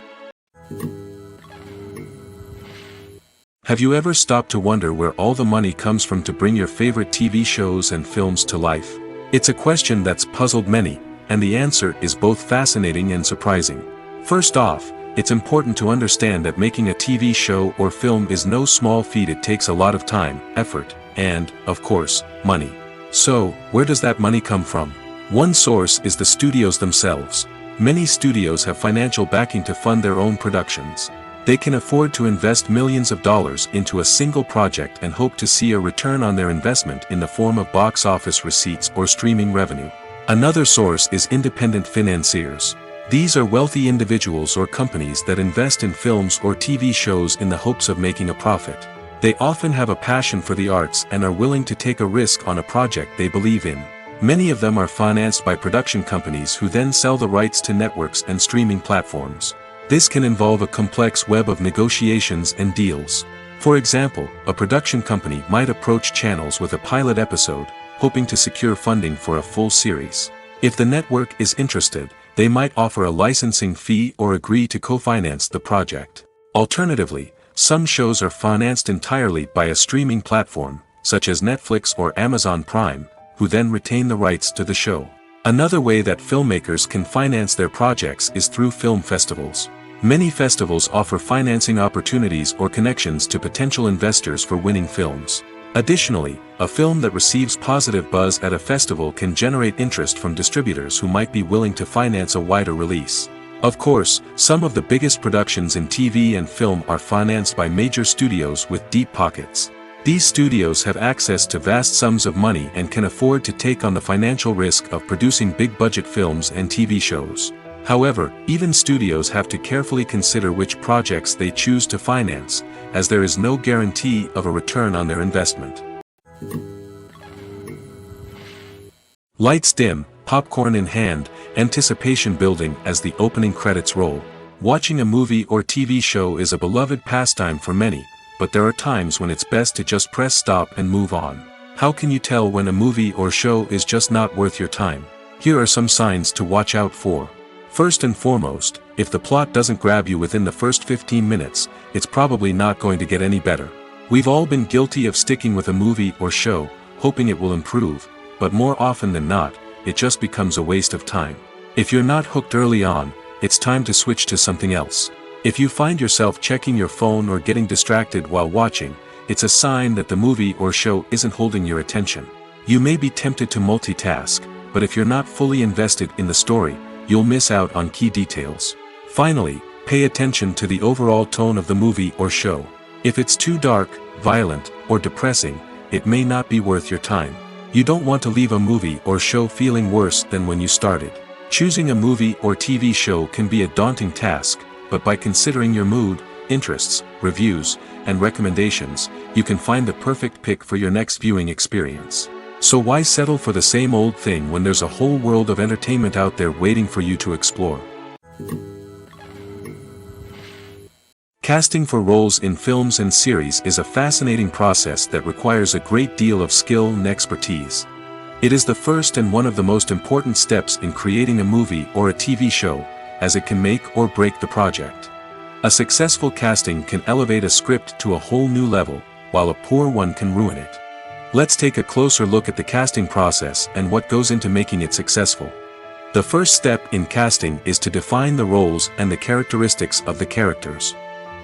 Have you ever stopped to wonder where all the money comes from to bring your favorite TV shows and films to life? It's a question that's puzzled many, and the answer is both fascinating and surprising. First off, it's important to understand that making a TV show or film is no small feat. It takes a lot of time, effort, and, of course, money. So, where does that money come from? One source is the studios themselves. Many studios have financial backing to fund their own productions. They can afford to invest millions of dollars into a single project and hope to see a return on their investment in the form of box office receipts or streaming revenue. Another source is independent financiers. These are wealthy individuals or companies that invest in films or TV shows in the hopes of making a profit. They often have a passion for the arts and are willing to take a risk on a project they believe in. Many of them are financed by production companies who then sell the rights to networks and streaming platforms. This can involve a complex web of negotiations and deals. For example, a production company might approach channels with a pilot episode, hoping to secure funding for a full series. If the network is interested, they might offer a licensing fee or agree to co-finance the project. Alternatively, some shows are financed entirely by a streaming platform, such as Netflix or Amazon Prime, who then retain the rights to the show. Another way that filmmakers can finance their projects is through film festivals. Many festivals offer financing opportunities or connections to potential investors for winning films. Additionally, a film that receives positive buzz at a festival can generate interest from distributors who might be willing to finance a wider release. Of course, some of the biggest productions in TV and film are financed by major studios with deep pockets. These studios have access to vast sums of money and can afford to take on the financial risk of producing big-budget films and TV shows. However, even studios have to carefully consider which projects they choose to finance, as there is no guarantee of a return on their investment. Lights dim, popcorn in hand, anticipation building as the opening credits roll. Watching a movie or TV show is a beloved pastime for many, but there are times when it's best to just press stop and move on. How can you tell when a movie or show is just not worth your time? Here are some signs to watch out for. First and foremost, if the plot doesn't grab you within the first 15 minutes, it's probably not going to get any better. We've all been guilty of sticking with a movie or show, hoping it will improve, but more often than not, it just becomes a waste of time. If you're not hooked early on, it's time to switch to something else. If you find yourself checking your phone or getting distracted while watching, it's a sign that the movie or show isn't holding your attention. You may be tempted to multitask, but if you're not fully invested in the story, you'll miss out on key details. Finally, pay attention to the overall tone of the movie or show. If it's too dark, violent, or depressing, it may not be worth your time. You don't want to leave a movie or show feeling worse than when you started. Choosing a movie or TV show can be a daunting task, but by considering your mood, interests, reviews, and recommendations, you can find the perfect pick for your next viewing experience. So why settle for the same old thing when there's a whole world of entertainment out there waiting for you to explore? Casting for roles in films and series is a fascinating process that requires a great deal of skill and expertise. It is the first and one of the most important steps in creating a movie or a TV show, as it can make or break the project. A successful casting can elevate a script to a whole new level, while a poor one can ruin it. Let's take a closer look at the casting process and what goes into making it successful. The first step in casting is to define the roles and the characteristics of the characters.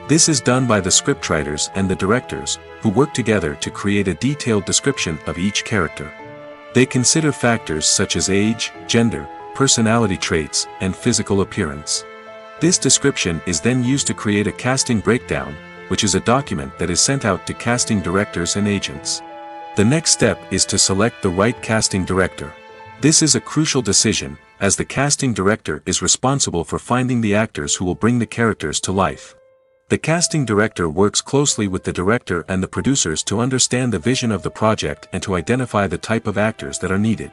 This is done by the scriptwriters and the directors, who work together to create a detailed description of each character. They consider factors such as age, gender, personality traits, and physical appearance. This description is then used to create a casting breakdown, which is a document that is sent out to casting directors and agents. The next step is to select the right casting director. This is a crucial decision, as the casting director is responsible for finding the actors who will bring the characters to life. The casting director works closely with the director and the producers to understand the vision of the project and to identify the type of actors that are needed.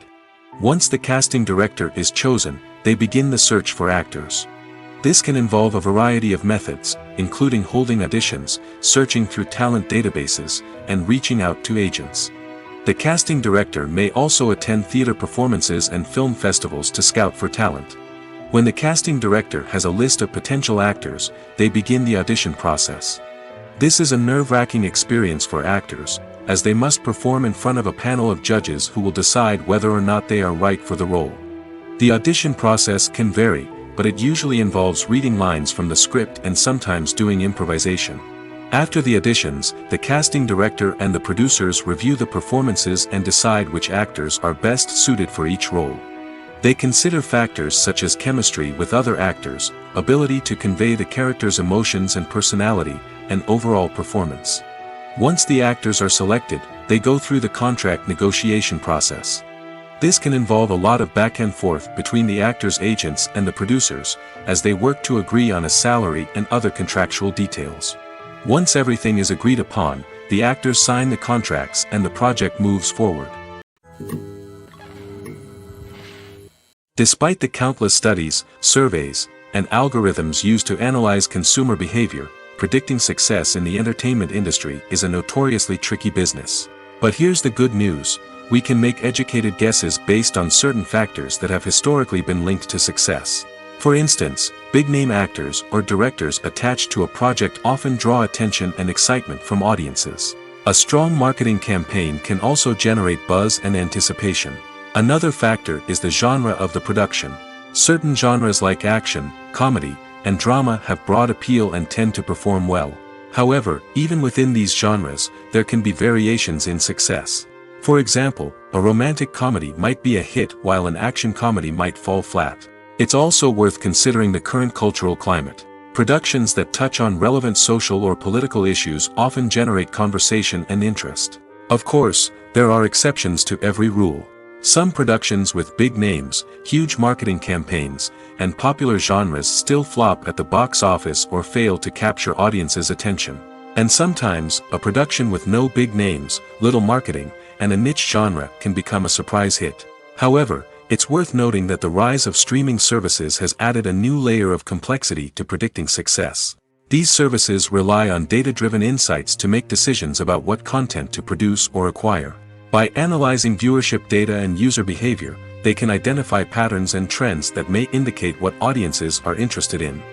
Once the casting director is chosen, they begin the search for actors. This can involve a variety of methods, including holding auditions, searching through talent databases, and reaching out to agents. The casting director may also attend theater performances and film festivals to scout for talent. When the casting director has a list of potential actors, they begin the audition process. This is a nerve-wracking experience for actors, as they must perform in front of a panel of judges who will decide whether or not they are right for the role. The audition process can vary, but it usually involves reading lines from the script and sometimes doing improvisation. After the auditions, the casting director and the producers review the performances and decide which actors are best suited for each role. They consider factors such as chemistry with other actors, ability to convey the character's emotions and personality, and overall performance. Once the actors are selected, they go through the contract negotiation process. This can involve a lot of back and forth between the actors' agents and the producers, as they work to agree on a salary and other contractual details. Once everything is agreed upon, the actors sign the contracts and the project moves forward. Despite the countless studies, surveys, and algorithms used to analyze consumer behavior, predicting success in the entertainment industry is a notoriously tricky business. But here's the good news: we can make educated guesses based on certain factors that have historically been linked to success. For instance, big-name actors or directors attached to a project often draw attention and excitement from audiences. A strong marketing campaign can also generate buzz and anticipation. Another factor is the genre of the production. Certain genres like action, comedy, and drama have broad appeal and tend to perform well. However, even within these genres, there can be variations in success. For example, a romantic comedy might be a hit while an action comedy might fall flat. It's also worth considering the current cultural climate. Productions that touch on relevant social or political issues often generate conversation and interest. Of course, there are exceptions to every rule. Some productions with big names, huge marketing campaigns, and popular genres still flop at the box office or fail to capture audiences' attention. And sometimes, a production with no big names, little marketing, and a niche genre can become a surprise hit. However, it's worth noting that the rise of streaming services has added a new layer of complexity to predicting success. These services rely on data-driven insights to make decisions about what content to produce or acquire. By analyzing viewership data and user behavior, they can identify patterns and trends that may indicate what audiences are interested in.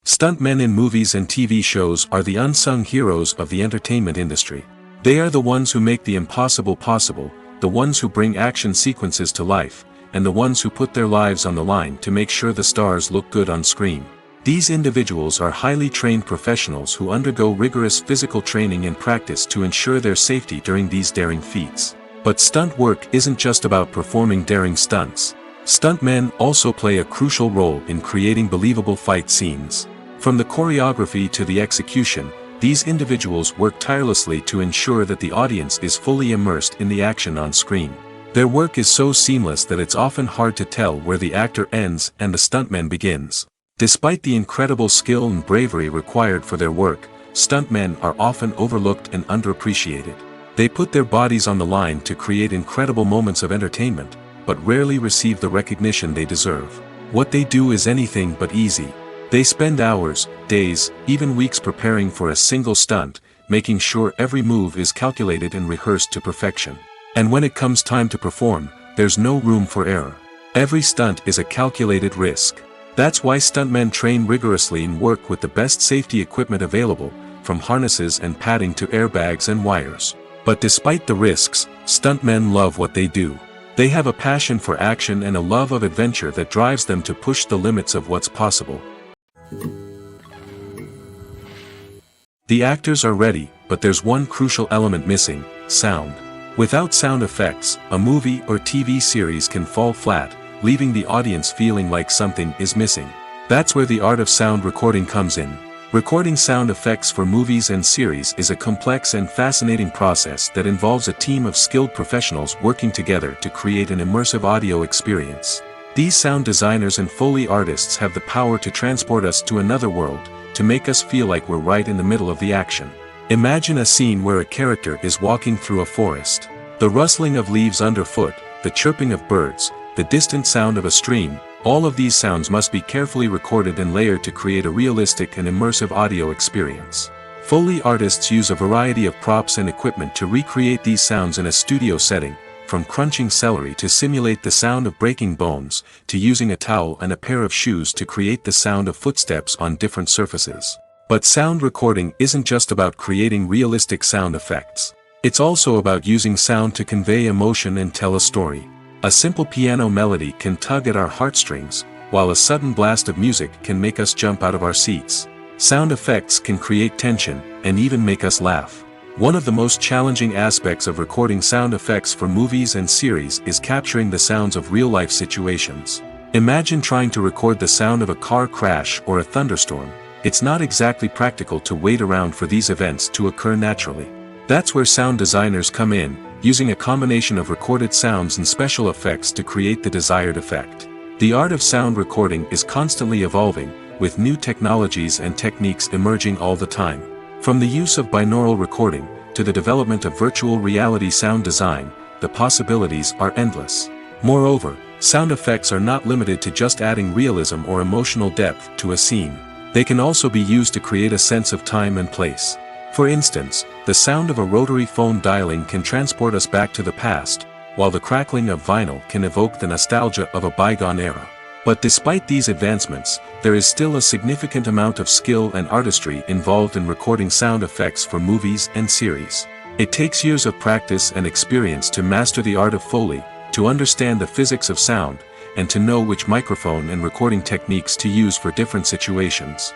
Stuntmen in movies and TV shows are the unsung heroes of the entertainment industry. They are the ones who make the impossible possible, the ones who bring action sequences to life, and the ones who put their lives on the line to make sure the stars look good on screen. These individuals are highly trained professionals who undergo rigorous physical training and practice to ensure their safety during these daring feats. But stunt work isn't just about performing daring stunts. Stuntmen also play a crucial role in creating believable fight scenes. From the choreography to the execution, these individuals work tirelessly to ensure that the audience is fully immersed in the action on screen. Their work is so seamless that it's often hard to tell where the actor ends and the stuntman begins. Despite the incredible skill and bravery required for their work, stuntmen are often overlooked and underappreciated. They put their bodies on the line to create incredible moments of entertainment, but rarely receive the recognition they deserve. What they do is anything but easy. They spend hours, days, even weeks preparing for a single stunt, making sure every move is calculated and rehearsed to perfection. And when it comes time to perform, there's no room for error. Every stunt is a calculated risk. That's why stuntmen train rigorously and work with the best safety equipment available, from harnesses and padding to airbags and wires. But despite the risks, stuntmen love what they do. They have a passion for action and a love of adventure that drives them to push the limits of what's possible. The actors are ready, but there's one crucial element missing: sound. Without sound effects, a movie or TV series can fall flat, leaving the audience feeling like something is missing. That's where the art of sound recording comes in. Recording sound effects for movies and series is a complex and fascinating process that involves a team of skilled professionals working together to create an immersive audio experience. These sound designers and Foley artists have the power to transport us to another world, to make us feel like we're right in the middle of the action. Imagine a scene where a character is walking through a forest. The rustling of leaves underfoot, the chirping of birds, the distant sound of a stream, all of these sounds must be carefully recorded and layered to create a realistic and immersive audio experience. Foley artists use a variety of props and equipment to recreate these sounds in a studio setting, from crunching celery to simulate the sound of breaking bones, to using a towel and a pair of shoes to create the sound of footsteps on different surfaces. But sound recording isn't just about creating realistic sound effects. It's also about using sound to convey emotion and tell a story. A simple piano melody can tug at our heartstrings, while a sudden blast of music can make us jump out of our seats. Sound effects can create tension, and even make us laugh. One of the most challenging aspects of recording sound effects for movies and series is capturing the sounds of real-life situations. Imagine trying to record the sound of a car crash or a thunderstorm. It's not exactly practical to wait around for these events to occur naturally. That's where sound designers come in, using a combination of recorded sounds and special effects to create the desired effect. The art of sound recording is constantly evolving, with new technologies and techniques emerging all the time. From the use of binaural recording, to the development of virtual reality sound design, the possibilities are endless. Moreover, sound effects are not limited to just adding realism or emotional depth to a scene. They can also be used to create a sense of time and place. For instance, the sound of a rotary phone dialing can transport us back to the past, while the crackling of vinyl can evoke the nostalgia of a bygone era. But despite these advancements, there is still a significant amount of skill and artistry involved in recording sound effects for movies and series. It takes years of practice and experience to master the art of Foley, to understand the physics of sound, and to know which microphone and recording techniques to use for different situations.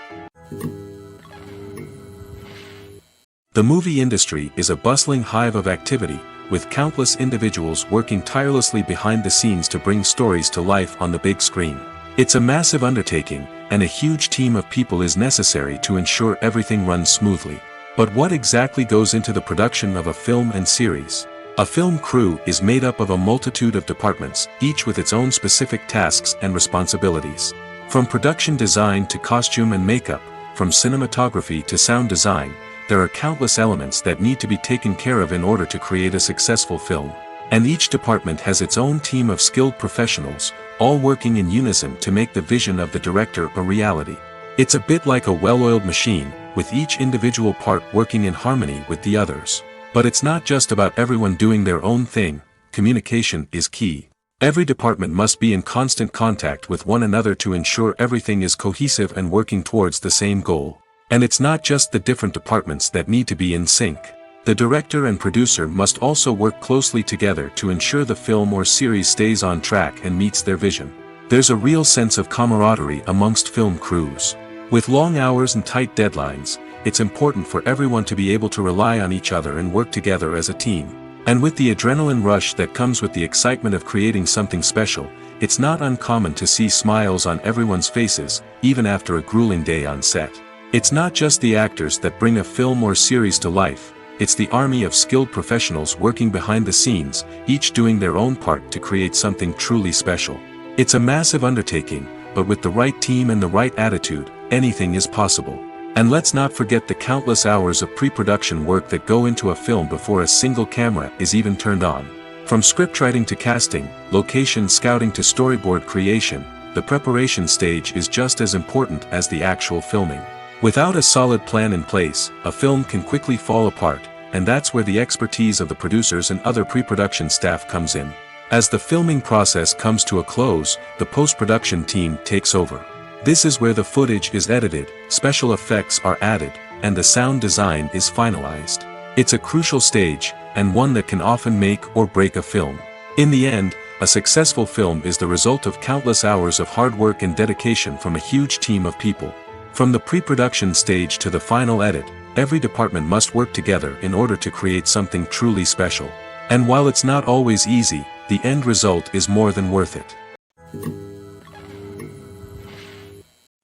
The movie industry is a bustling hive of activity, with countless individuals working tirelessly behind the scenes to bring stories to life on the big screen. It's a massive undertaking, and a huge team of people is necessary to ensure everything runs smoothly. But what exactly goes into the production of a film and series? A film crew is made up of a multitude of departments, each with its own specific tasks and responsibilities. From production design to costume and makeup, from cinematography to sound design, there are countless elements that need to be taken care of in order to create a successful film. And each department has its own team of skilled professionals, all working in unison to make the vision of the director a reality. It's a bit like a well-oiled machine, with each individual part working in harmony with the others. But it's not just about everyone doing their own thing. Communication is key. Every department must be in constant contact with one another to ensure everything is cohesive and working towards the same goal. And it's not just the different departments that need to be in sync. The director and producer must also work closely together to ensure the film or series stays on track and meets their vision. There's a real sense of camaraderie amongst film crews. With long hours and tight deadlines, it's important for everyone to be able to rely on each other and work together as a team. And with the adrenaline rush that comes with the excitement of creating something special, it's not uncommon to see smiles on everyone's faces, even after a grueling day on set. It's not just the actors that bring a film or series to life, it's the army of skilled professionals working behind the scenes, each doing their own part to create something truly special. It's a massive undertaking, but with the right team and the right attitude, anything is possible. And let's not forget the countless hours of pre-production work that go into a film before a single camera is even turned on. From scriptwriting to casting, location scouting to storyboard creation, the preparation stage is just as important as the actual filming. Without a solid plan in place, a film can quickly fall apart, and that's where the expertise of the producers and other pre-production staff comes in. As the filming process comes to a close, the post-production team takes over. This is where the footage is edited, special effects are added, and the sound design is finalized. It's a crucial stage, and one that can often make or break a film. In the end, a successful film is the result of countless hours of hard work and dedication from a huge team of people. From the pre-production stage to the final edit, every department must work together in order to create something truly special. And while it's not always easy, the end result is more than worth it.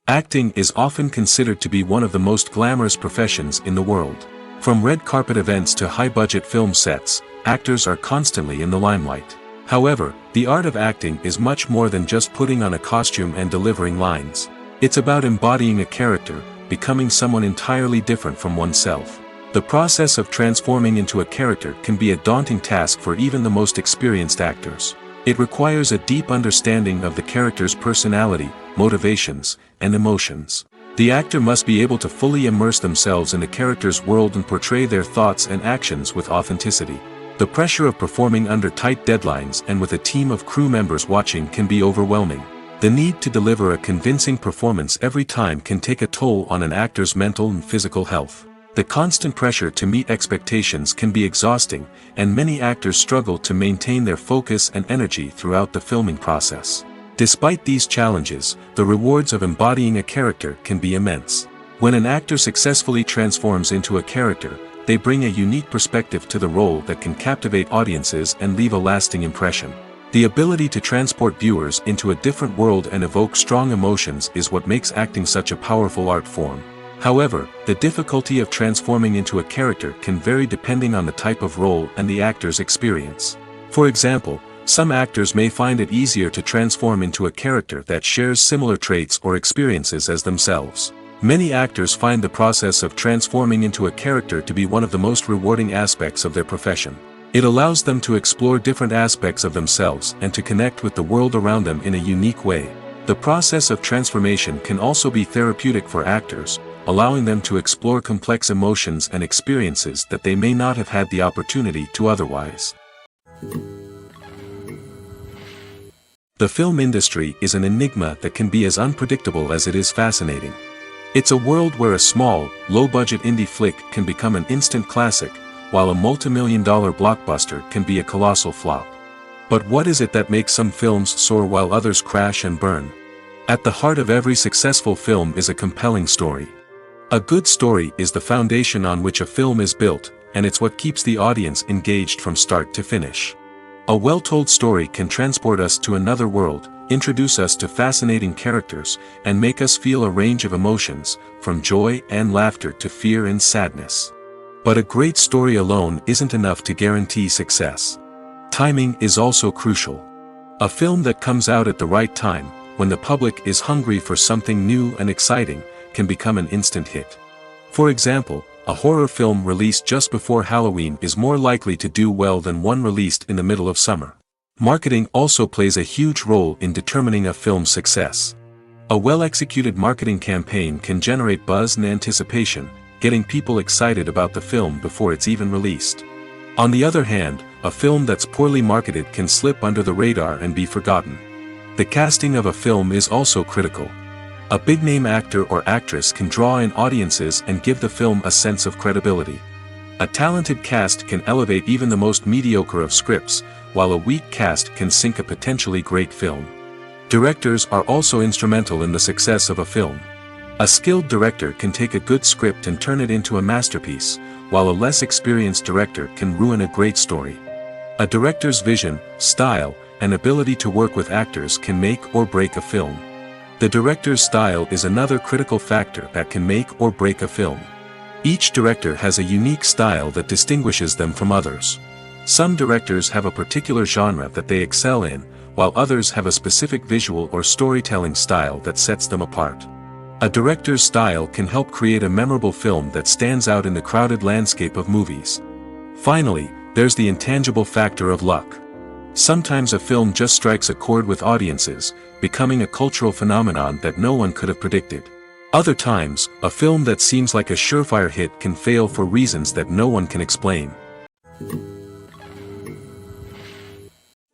Acting is often considered to be one of the most glamorous professions in the world. From red carpet events to high-budget film sets, actors are constantly in the limelight. However, the art of acting is much more than just putting on a costume and delivering lines. It's about embodying a character, becoming someone entirely different from oneself. The process of transforming into a character can be a daunting task for even the most experienced actors. It requires a deep understanding of the character's personality, motivations, and emotions. The actor must be able to fully immerse themselves in the character's world and portray their thoughts and actions with authenticity. The pressure of performing under tight deadlines and with a team of crew members watching can be overwhelming. The need to deliver a convincing performance every time can take a toll on an actor's mental and physical health. The constant pressure to meet expectations can be exhausting, and many actors struggle to maintain their focus and energy throughout the filming process. Despite these challenges, the rewards of embodying a character can be immense. When an actor successfully transforms into a character, they bring a unique perspective to the role that can captivate audiences and leave a lasting impression. The ability to transport viewers into a different world and evoke strong emotions is what makes acting such a powerful art form. However, the difficulty of transforming into a character can vary depending on the type of role and the actor's experience. For example, some actors may find it easier to transform into a character that shares similar traits or experiences as themselves. Many actors find the process of transforming into a character to be one of the most rewarding aspects of their profession. It allows them to explore different aspects of themselves and to connect with the world around them in a unique way. The process of transformation can also be therapeutic for actors, allowing them to explore complex emotions and experiences that they may not have had the opportunity to otherwise. The film industry is an enigma that can be as unpredictable as it is fascinating. It's a world where a small, low-budget indie flick can become an instant classic, while a multi-million-dollar blockbuster can be a colossal flop. But what is it that makes some films soar while others crash and burn? At the heart of every successful film is a compelling story. A good story is the foundation on which a film is built, and it's what keeps the audience engaged from start to finish. A well-told story can transport us to another world, introduce us to fascinating characters, and make us feel a range of emotions, from joy and laughter to fear and sadness. But a great story alone isn't enough to guarantee success. Timing is also crucial. A film that comes out at the right time, when the public is hungry for something new and exciting, can become an instant hit. For example, a horror film released just before Halloween is more likely to do well than one released in the middle of summer. Marketing also plays a huge role in determining a film's success. A well-executed marketing campaign can generate buzz and anticipation, getting people excited about the film before it's even released. On the other hand, a film that's poorly marketed can slip under the radar and be forgotten. The casting of a film is also critical. A big-name actor or actress can draw in audiences and give the film a sense of credibility. A talented cast can elevate even the most mediocre of scripts, while a weak cast can sink a potentially great film. Directors are also instrumental in the success of a film. A skilled director can take a good script and turn it into a masterpiece, while a less experienced director can ruin a great story. A director's vision, style, and ability to work with actors can make or break a film. The director's style is another critical factor that can make or break a film. Each director has a unique style that distinguishes them from others. Some directors have a particular genre that they excel in, while others have a specific visual or storytelling style that sets them apart. A director's style can help create a memorable film that stands out in the crowded landscape of movies. Finally, there's the intangible factor of luck. Sometimes a film just strikes a chord with audiences, becoming a cultural phenomenon that no one could have predicted. Other times, a film that seems like a surefire hit can fail for reasons that no one can explain.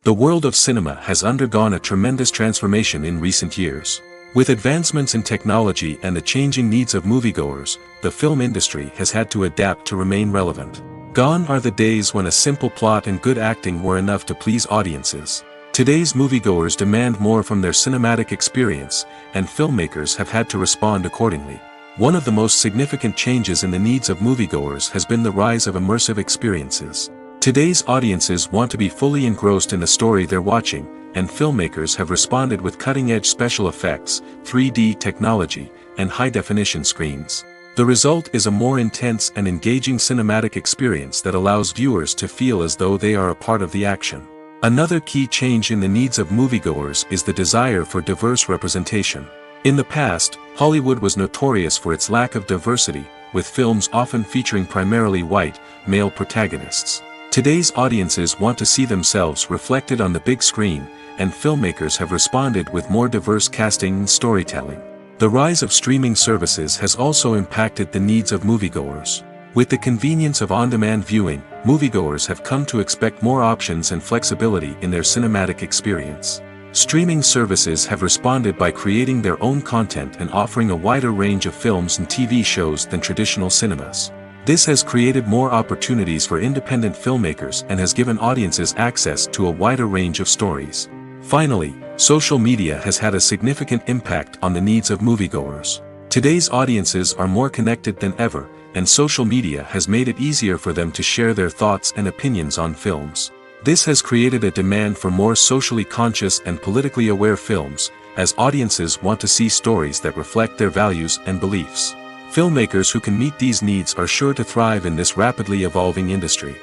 The world of cinema has undergone a tremendous transformation in recent years. With advancements in technology and the changing needs of moviegoers, the film industry has had to adapt to remain relevant. Gone are the days when a simple plot and good acting were enough to please audiences. Today's moviegoers demand more from their cinematic experience, and filmmakers have had to respond accordingly. One of the most significant changes in the needs of moviegoers has been the rise of immersive experiences. Today's audiences want to be fully engrossed in the story they're watching, and filmmakers have responded with cutting-edge special effects, 3D technology, and high-definition screens. The result is a more intense and engaging cinematic experience that allows viewers to feel as though they are a part of the action. Another key change in the needs of moviegoers is the desire for diverse representation. In the past, Hollywood was notorious for its lack of diversity, with films often featuring primarily white, male protagonists. Today's audiences want to see themselves reflected on the big screen, and filmmakers have responded with more diverse casting and storytelling. The rise of streaming services has also impacted the needs of moviegoers. With the convenience of on-demand viewing, moviegoers have come to expect more options and flexibility in their cinematic experience. Streaming services have responded by creating their own content and offering a wider range of films and TV shows than traditional cinemas. This has created more opportunities for independent filmmakers and has given audiences access to a wider range of stories. Finally, social media has had a significant impact on the needs of moviegoers. Today's audiences are more connected than ever, and social media has made it easier for them to share their thoughts and opinions on films. This has created a demand for more socially conscious and politically aware films, as audiences want to see stories that reflect their values and beliefs. Filmmakers who can meet these needs are sure to thrive in this rapidly evolving industry.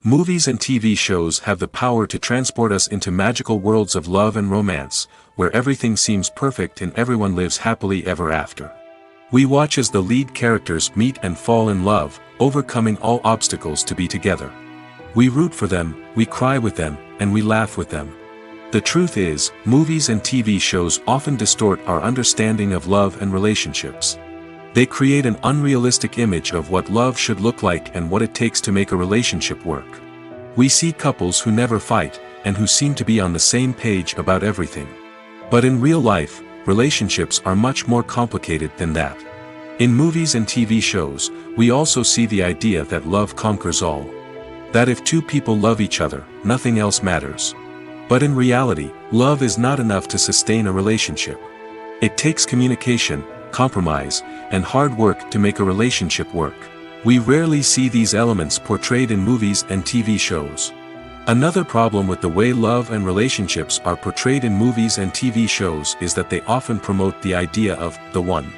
Movies and TV shows have the power to transport us into magical worlds of love and romance, where everything seems perfect and everyone lives happily ever after. We watch as the lead characters meet and fall in love, overcoming all obstacles to be together. We root for them, we cry with them, and we laugh with them. The truth is, movies and TV shows often distort our understanding of love and relationships. They create an unrealistic image of what love should look like and what it takes to make a relationship work. We see couples who never fight, and who seem to be on the same page about everything. But in real life, relationships are much more complicated than that. In movies and TV shows, we also see the idea that love conquers all. That if two people love each other, nothing else matters. But in reality, love is not enough to sustain a relationship. It takes communication, compromise, and hard work to make a relationship work. We rarely see these elements portrayed in movies and TV shows. Another problem with the way love and relationships are portrayed in movies and TV shows is that they often promote the idea of the one.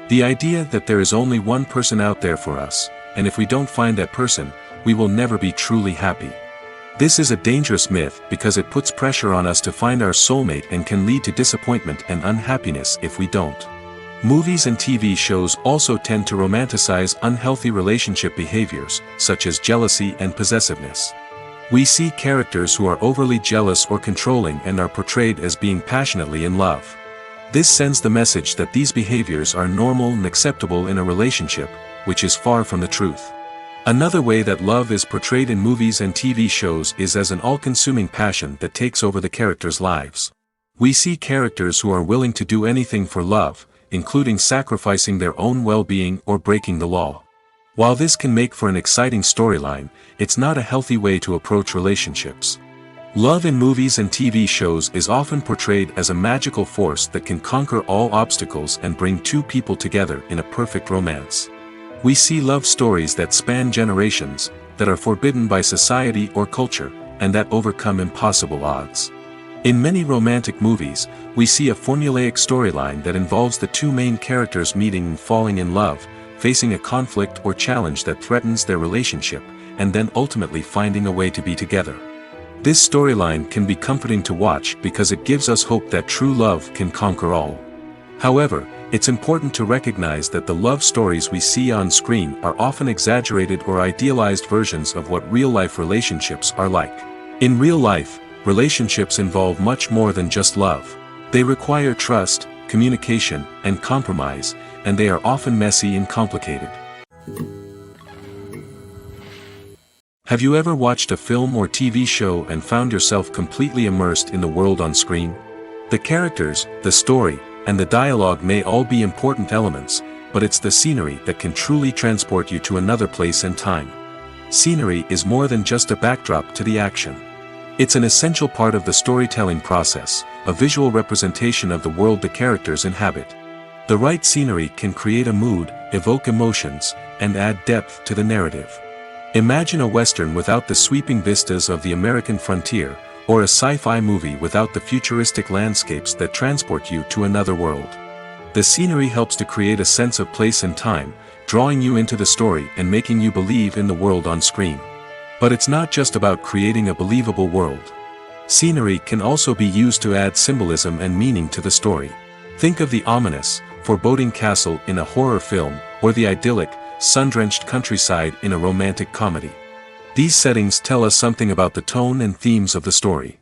The idea that there is only one person out there for us, and if we don't find that person, we will never be truly happy. This is a dangerous myth because it puts pressure on us to find our soulmate and can lead to disappointment and unhappiness if we don't. Movies and TV shows also tend to romanticize unhealthy relationship behaviors, such as jealousy and possessiveness. We see characters who are overly jealous or controlling and are portrayed as being passionately in love. This sends the message that these behaviors are normal and acceptable in a relationship, which is far from the truth. Another way that love is portrayed in movies and TV shows is as an all-consuming passion that takes over the characters' lives. We see characters who are willing to do anything for love, including sacrificing their own well-being or breaking the law. While this can make for an exciting storyline, it's not a healthy way to approach relationships. Love in movies and TV shows is often portrayed as a magical force that can conquer all obstacles and bring two people together in a perfect romance. We see love stories that span generations, that are forbidden by society or culture, and that overcome impossible odds. In many romantic movies, we see a formulaic storyline that involves the two main characters meeting and falling in love, facing a conflict or challenge that threatens their relationship, and then ultimately finding a way to be together. This storyline can be comforting to watch because it gives us hope that true love can conquer all. However, it's important to recognize that the love stories we see on screen are often exaggerated or idealized versions of what real-life relationships are like. In real life, relationships involve much more than just love. They require trust, communication, and compromise, and they are often messy and complicated. Have you ever watched a film or TV show and found yourself completely immersed in the world on screen? The characters, the story, and the dialogue may all be important elements, but it's the scenery that can truly transport you to another place and time. Scenery is more than just a backdrop to the action. It's an essential part of the storytelling process, a visual representation of the world the characters inhabit. The right scenery can create a mood, evoke emotions, and add depth to the narrative. Imagine a Western without the sweeping vistas of the American frontier, or a sci-fi movie without the futuristic landscapes that transport you to another world. The scenery helps to create a sense of place and time, drawing you into the story and making you believe in the world on screen. But it's not just about creating a believable world. Scenery can also be used to add symbolism and meaning to the story. Think of the ominous, foreboding castle in a horror film, or the idyllic, sun-drenched countryside in a romantic comedy. These settings tell us something about the tone and themes of the story.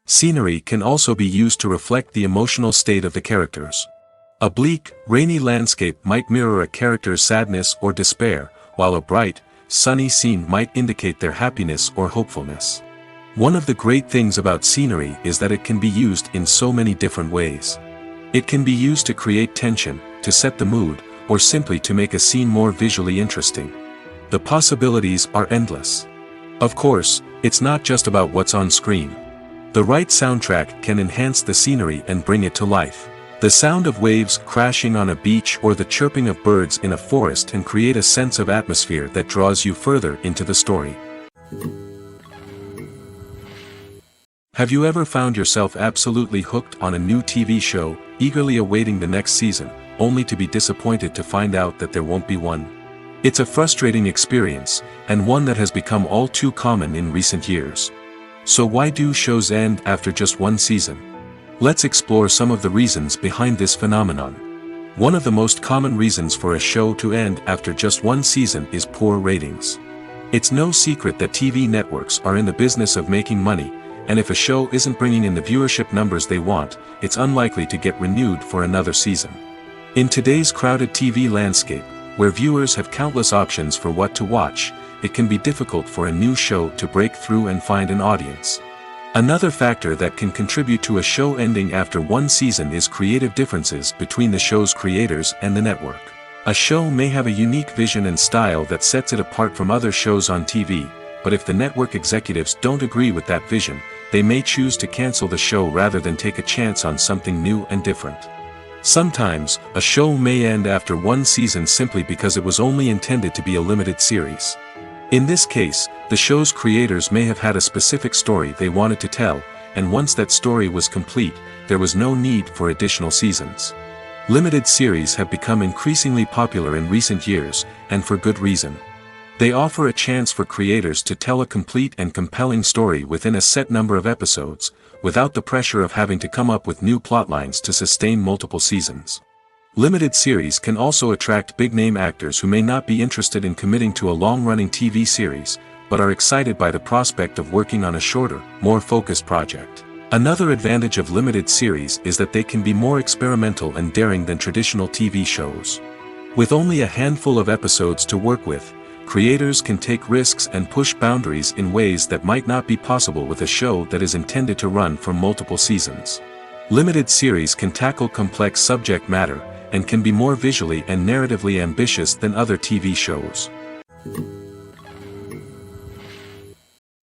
Scenery can also be used to reflect the emotional state of the characters. A bleak, rainy landscape might mirror a character's sadness or despair, while a bright, sunny scene might indicate their happiness or hopefulness. One of the great things about scenery is that it can be used in so many different ways. It can be used to create tension, to set the mood, or simply to make a scene more visually interesting. The possibilities are endless. Of course, it's not just about what's on screen. The right soundtrack can enhance the scenery and bring it to life. The sound of waves crashing on a beach or the chirping of birds in a forest can create a sense of atmosphere that draws you further into the story. Have you ever found yourself absolutely hooked on a new TV show, eagerly awaiting the next season, only to be disappointed to find out that there won't be one? It's a frustrating experience, and one that has become all too common in recent years. So why do shows end after just one season? Let's explore some of the reasons behind this phenomenon. One of the most common reasons for a show to end after just one season is poor ratings. It's no secret that TV networks are in the business of making money, and if a show isn't bringing in the viewership numbers they want, it's unlikely to get renewed for another season. In today's crowded TV landscape, where viewers have countless options for what to watch, it can be difficult for a new show to break through and find an audience. Another factor that can contribute to a show ending after one season is creative differences between the show's creators and the network. A show may have a unique vision and style that sets it apart from other shows on TV, but if the network executives don't agree with that vision, they may choose to cancel the show rather than take a chance on something new and different. Sometimes, a show may end after one season simply because it was only intended to be a limited series. In this case, the show's creators may have had a specific story they wanted to tell, and once that story was complete, there was no need for additional seasons. Limited series have become increasingly popular in recent years, and for good reason. They offer a chance for creators to tell a complete and compelling story within a set number of episodes, without the pressure of having to come up with new plotlines to sustain multiple seasons. Limited series can also attract big-name actors who may not be interested in committing to a long-running TV series, but are excited by the prospect of working on a shorter, more focused project. Another advantage of limited series is that they can be more experimental and daring than traditional TV shows. With only a handful of episodes to work with, creators can take risks and push boundaries in ways that might not be possible with a show that is intended to run for multiple seasons. Limited series can tackle complex subject matter, and can be more visually and narratively ambitious than other TV shows.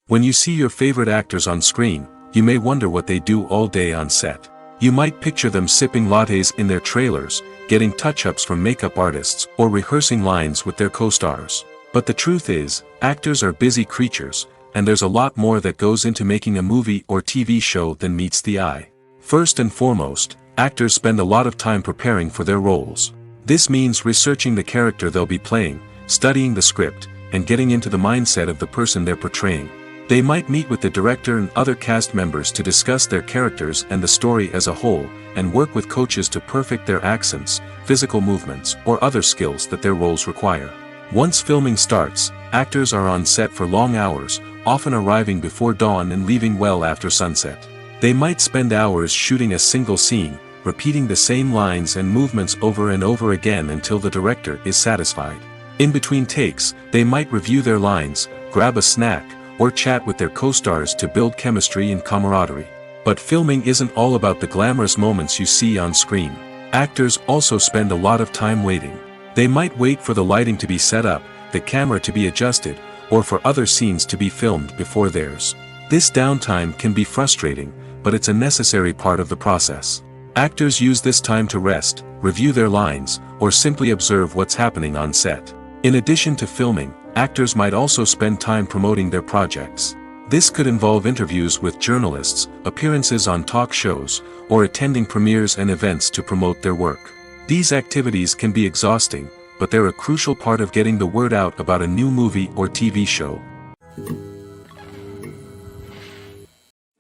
When you see your favorite actors on screen, you may wonder what they do all day on set. You might picture them sipping lattes in their trailers, getting touch-ups from makeup artists, or rehearsing lines with their co-stars. But the truth is, actors are busy creatures, and there's a lot more that goes into making a movie or TV show than meets the eye. First and foremost, actors spend a lot of time preparing for their roles. This means researching the character they'll be playing, studying the script, and getting into the mindset of the person they're portraying. They might meet with the director and other cast members to discuss their characters and the story as a whole, and work with coaches to perfect their accents, physical movements, or other skills that their roles require. Once filming starts, actors are on set for long hours, often arriving before dawn and leaving well after sunset. They might spend hours shooting a single scene, repeating the same lines and movements over and over again until the director is satisfied. In between takes, they might review their lines, grab a snack, or chat with their co-stars to build chemistry and camaraderie. But filming isn't all about the glamorous moments you see on screen. Actors also spend a lot of time waiting. They might wait for the lighting to be set up, the camera to be adjusted, or for other scenes to be filmed before theirs. This downtime can be frustrating, but it's a necessary part of the process. Actors use this time to rest, review their lines, or simply observe what's happening on set. In addition to filming, actors might also spend time promoting their projects. This could involve interviews with journalists, appearances on talk shows, or attending premieres and events to promote their work. These activities can be exhausting, but they're a crucial part of getting the word out about a new movie or TV show.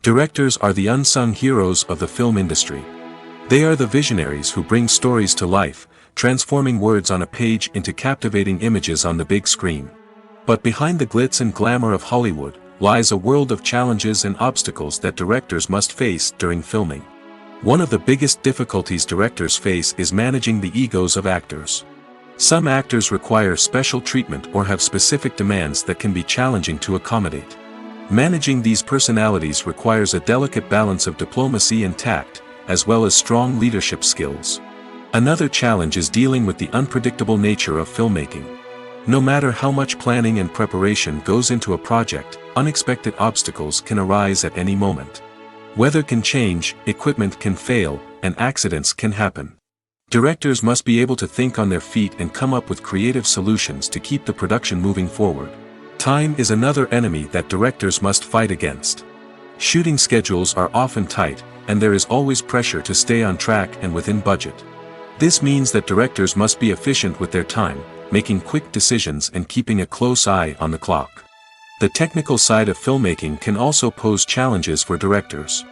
Directors are the unsung heroes of the film industry. They are the visionaries who bring stories to life, transforming words on a page into captivating images on the big screen. But behind the glitz and glamour of Hollywood, lies a world of challenges and obstacles that directors must face during filming. One of the biggest difficulties directors face is managing the egos of actors. Some actors require special treatment or have specific demands that can be challenging to accommodate. Managing these personalities requires a delicate balance of diplomacy and tact, as well as strong leadership skills. Another challenge is dealing with the unpredictable nature of filmmaking. No matter how much planning and preparation goes into a project, unexpected obstacles can arise at any moment. Weather can change, equipment can fail, and accidents can happen. Directors must be able to think on their feet and come up with creative solutions to keep the production moving forward. Time is another enemy that directors must fight against. Shooting schedules are often tight, and there is always pressure to stay on track and within budget. This means that directors must be efficient with their time, making quick decisions and keeping a close eye on the clock. The technical side of filmmaking can also pose challenges for directors.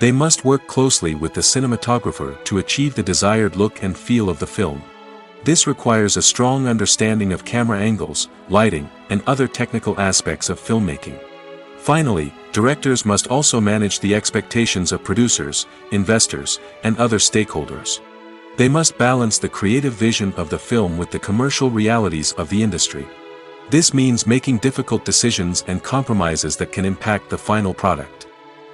They must work closely with the cinematographer to achieve the desired look and feel of the film. This requires a strong understanding of camera angles, lighting, and other technical aspects of filmmaking. Finally, directors must also manage the expectations of producers, investors, and other stakeholders. They must balance the creative vision of the film with the commercial realities of the industry. This means making difficult decisions and compromises that can impact the final product.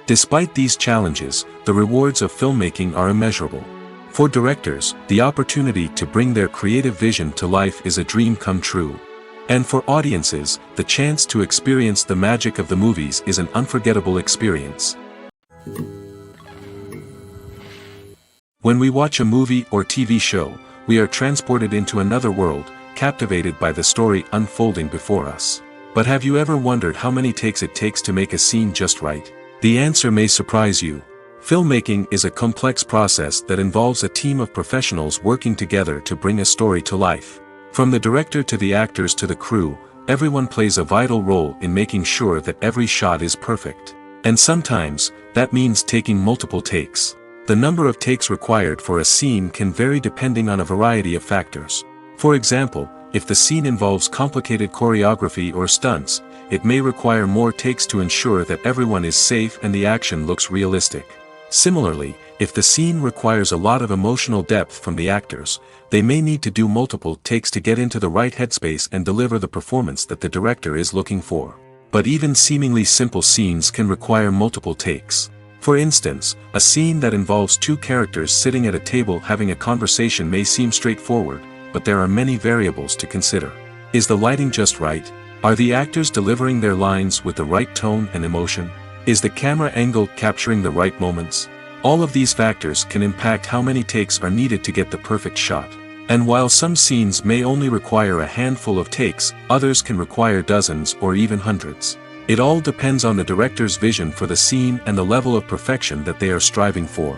Despite these challenges, the rewards of filmmaking are immeasurable. For directors, the opportunity to bring their creative vision to life is a dream come true. And for audiences, the chance to experience the magic of the movies is an unforgettable experience. When we watch a movie or TV show, we are transported into another world, captivated by the story unfolding before us. But have you ever wondered how many takes it takes to make a scene just right? The answer may surprise you. Filmmaking is a complex process that involves a team of professionals working together to bring a story to life. From the director to the actors to the crew, everyone plays a vital role in making sure that every shot is perfect. And sometimes, that means taking multiple takes. The number of takes required for a scene can vary depending on a variety of factors. For example, if the scene involves complicated choreography or stunts, it may require more takes to ensure that everyone is safe and the action looks realistic. Similarly, if the scene requires a lot of emotional depth from the actors, they may need to do multiple takes to get into the right headspace and deliver the performance that the director is looking for. But even seemingly simple scenes can require multiple takes. For instance, a scene that involves two characters sitting at a table having a conversation may seem straightforward, but there are many variables to consider. Is the lighting just right? Are the actors delivering their lines with the right tone and emotion? Is the camera angle capturing the right moments? All of these factors can impact how many takes are needed to get the perfect shot. And while some scenes may only require a handful of takes, others can require dozens or even hundreds. It all depends on the director's vision for the scene and the level of perfection that they are striving for.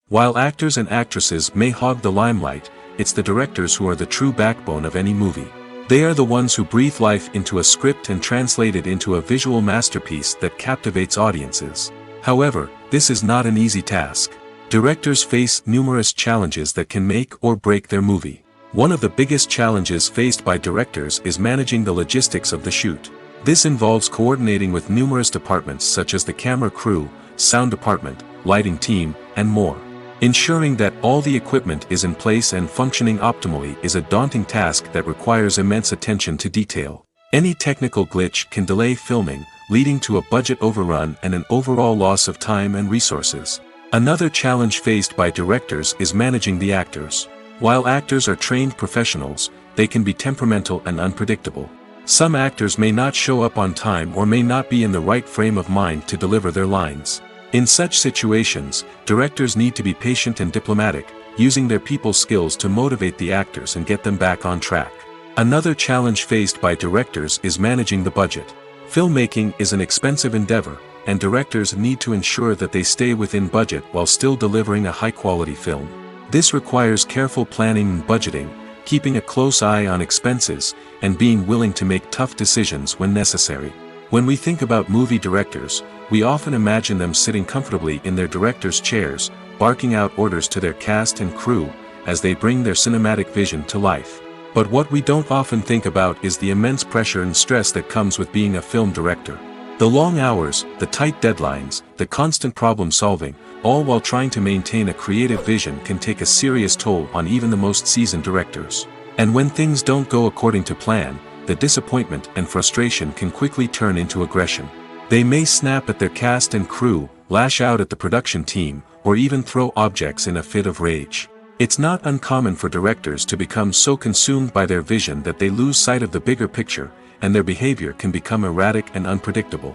While actors and actresses may hog the limelight, it's the directors who are the true backbone of any movie. They are the ones who breathe life into a script and translate it into a visual masterpiece that captivates audiences. However, this is not an easy task. Directors face numerous challenges that can make or break their movie. One of the biggest challenges faced by directors is managing the logistics of the shoot. This involves coordinating with numerous departments such as the camera crew, sound department, lighting team, and more. Ensuring that all the equipment is in place and functioning optimally is a daunting task that requires immense attention to detail. Any technical glitch can delay filming, leading to a budget overrun and an overall loss of time and resources. Another challenge faced by directors is managing the actors. While actors are trained professionals, they can be temperamental and unpredictable. Some actors may not show up on time or may not be in the right frame of mind to deliver their lines. In such situations, directors need to be patient and diplomatic, using their people skills to motivate the actors and get them back on track. Another challenge faced by directors is managing the budget. Filmmaking is an expensive endeavor, and directors need to ensure that they stay within budget while still delivering a high-quality film. This requires careful planning and budgeting, keeping a close eye on expenses, and being willing to make tough decisions when necessary. When we think about movie directors, we often imagine them sitting comfortably in their director's chairs, barking out orders to their cast and crew, as they bring their cinematic vision to life. But what we don't often think about is the immense pressure and stress that comes with being a film director. The long hours, the tight deadlines, the constant problem solving, all while trying to maintain a creative vision can take a serious toll on even the most seasoned directors. And when things don't go according to plan, the disappointment and frustration can quickly turn into aggression. They may snap at their cast and crew, lash out at the production team, or even throw objects in a fit of rage. It's not uncommon for directors to become so consumed by their vision that they lose sight of the bigger picture, and their behavior can become erratic and unpredictable.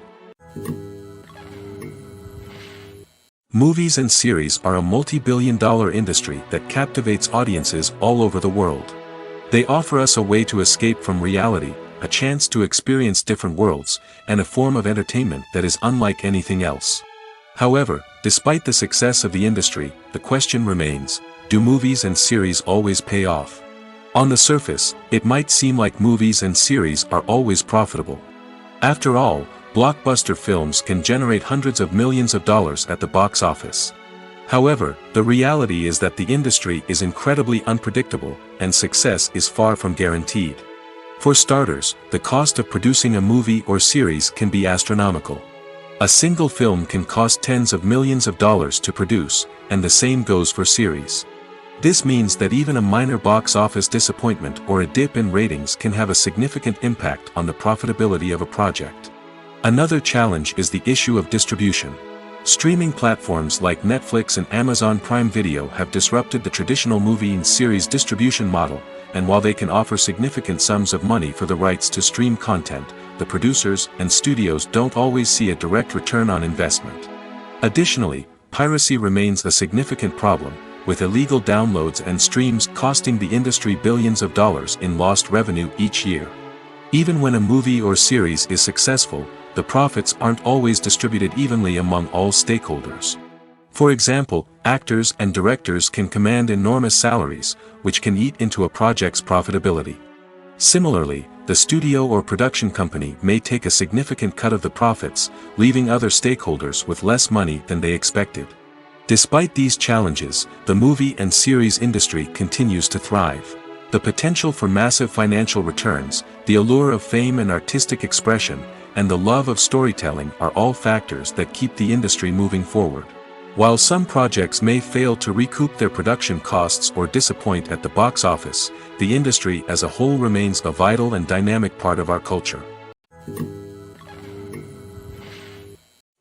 Movies and series are a multi-billion-dollar industry that captivates audiences all over the world. They offer us a way to escape from reality, a chance to experience different worlds, and a form of entertainment that is unlike anything else. However, despite the success of the industry, the question remains, do movies and series always pay off? On the surface, it might seem like movies and series are always profitable. After all, blockbuster films can generate hundreds of millions of dollars at the box office. However, the reality is that the industry is incredibly unpredictable, and success is far from guaranteed. For starters, the cost of producing a movie or series can be astronomical. A single film can cost tens of millions of dollars to produce, and the same goes for series. This means that even a minor box office disappointment or a dip in ratings can have a significant impact on the profitability of a project. Another challenge is the issue of distribution. Streaming platforms like Netflix and Amazon Prime Video have disrupted the traditional movie and series distribution model, and while they can offer significant sums of money for the rights to stream content, the producers and studios don't always see a direct return on investment. Additionally, piracy remains a significant problem, with illegal downloads and streams costing the industry billions of dollars in lost revenue each year. Even when a movie or series is successful, the profits aren't always distributed evenly among all stakeholders. For example, actors and directors can command enormous salaries, which can eat into a project's profitability. Similarly, the studio or production company may take a significant cut of the profits, leaving other stakeholders with less money than they expected. Despite these challenges, the movie and series industry continues to thrive. The potential for massive financial returns, the allure of fame and artistic expression, and the love of storytelling are all factors that keep the industry moving forward. While some projects may fail to recoup their production costs or disappoint at the box office, the industry as a whole remains a vital and dynamic part of our culture.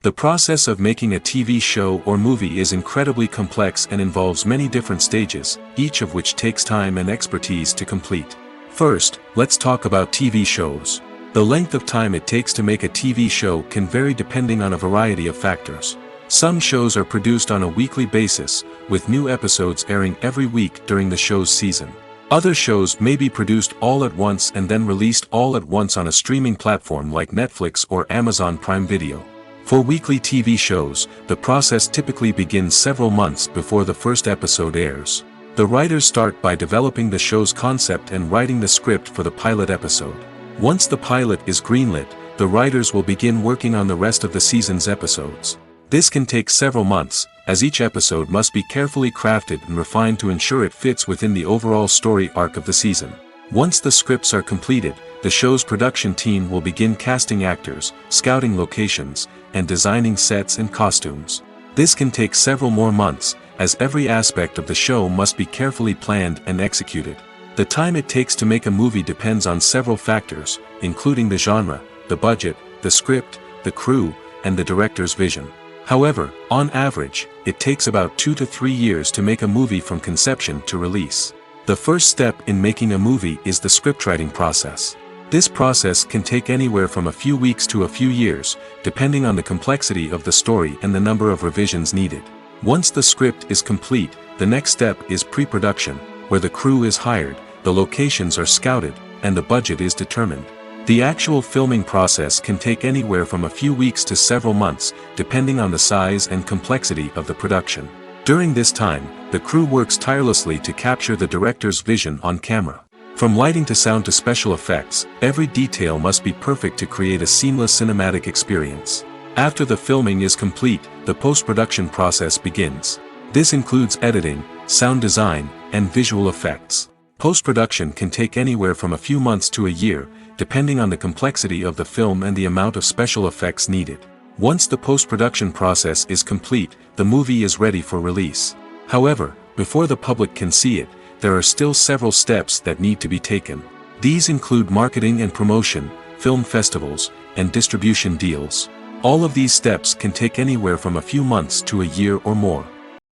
The process of making a TV show or movie is incredibly complex and involves many different stages, each of which takes time and expertise to complete. First, let's talk about TV shows. The length of time it takes to make a TV show can vary depending on a variety of factors. Some shows are produced on a weekly basis, with new episodes airing every week during the show's season. Other shows may be produced all at once and then released all at once on a streaming platform like Netflix or Amazon Prime Video. For weekly TV shows, the process typically begins several months before the first episode airs. The writers start by developing the show's concept and writing the script for the pilot episode. Once the pilot is greenlit, the writers will begin working on the rest of the season's episodes. This can take several months, as each episode must be carefully crafted and refined to ensure it fits within the overall story arc of the season. Once the scripts are completed, the show's production team will begin casting actors, scouting locations, and designing sets and costumes. This can take several more months, as every aspect of the show must be carefully planned and executed. The time it takes to make a movie depends on several factors, including the genre, the budget, the script, the crew, and the director's vision. However, on average, it takes about 2 to 3 years to make a movie from conception to release. The first step in making a movie is the scriptwriting process. This process can take anywhere from a few weeks to a few years, depending on the complexity of the story and the number of revisions needed. Once the script is complete, the next step is pre-production, where the crew is hired, the locations are scouted, and the budget is determined. The actual filming process can take anywhere from a few weeks to several months, depending on the size and complexity of the production. During this time, the crew works tirelessly to capture the director's vision on camera. From lighting to sound to special effects, every detail must be perfect to create a seamless cinematic experience. After the filming is complete, the post-production process begins. This includes editing, sound design, and visual effects. Post-production can take anywhere from a few months to a year, depending on the complexity of the film and the amount of special effects needed. Once the post-production process is complete, the movie is ready for release. However, before the public can see it, there are still several steps that need to be taken. These include marketing and promotion, film festivals, and distribution deals. All of these steps can take anywhere from a few months to a year or more.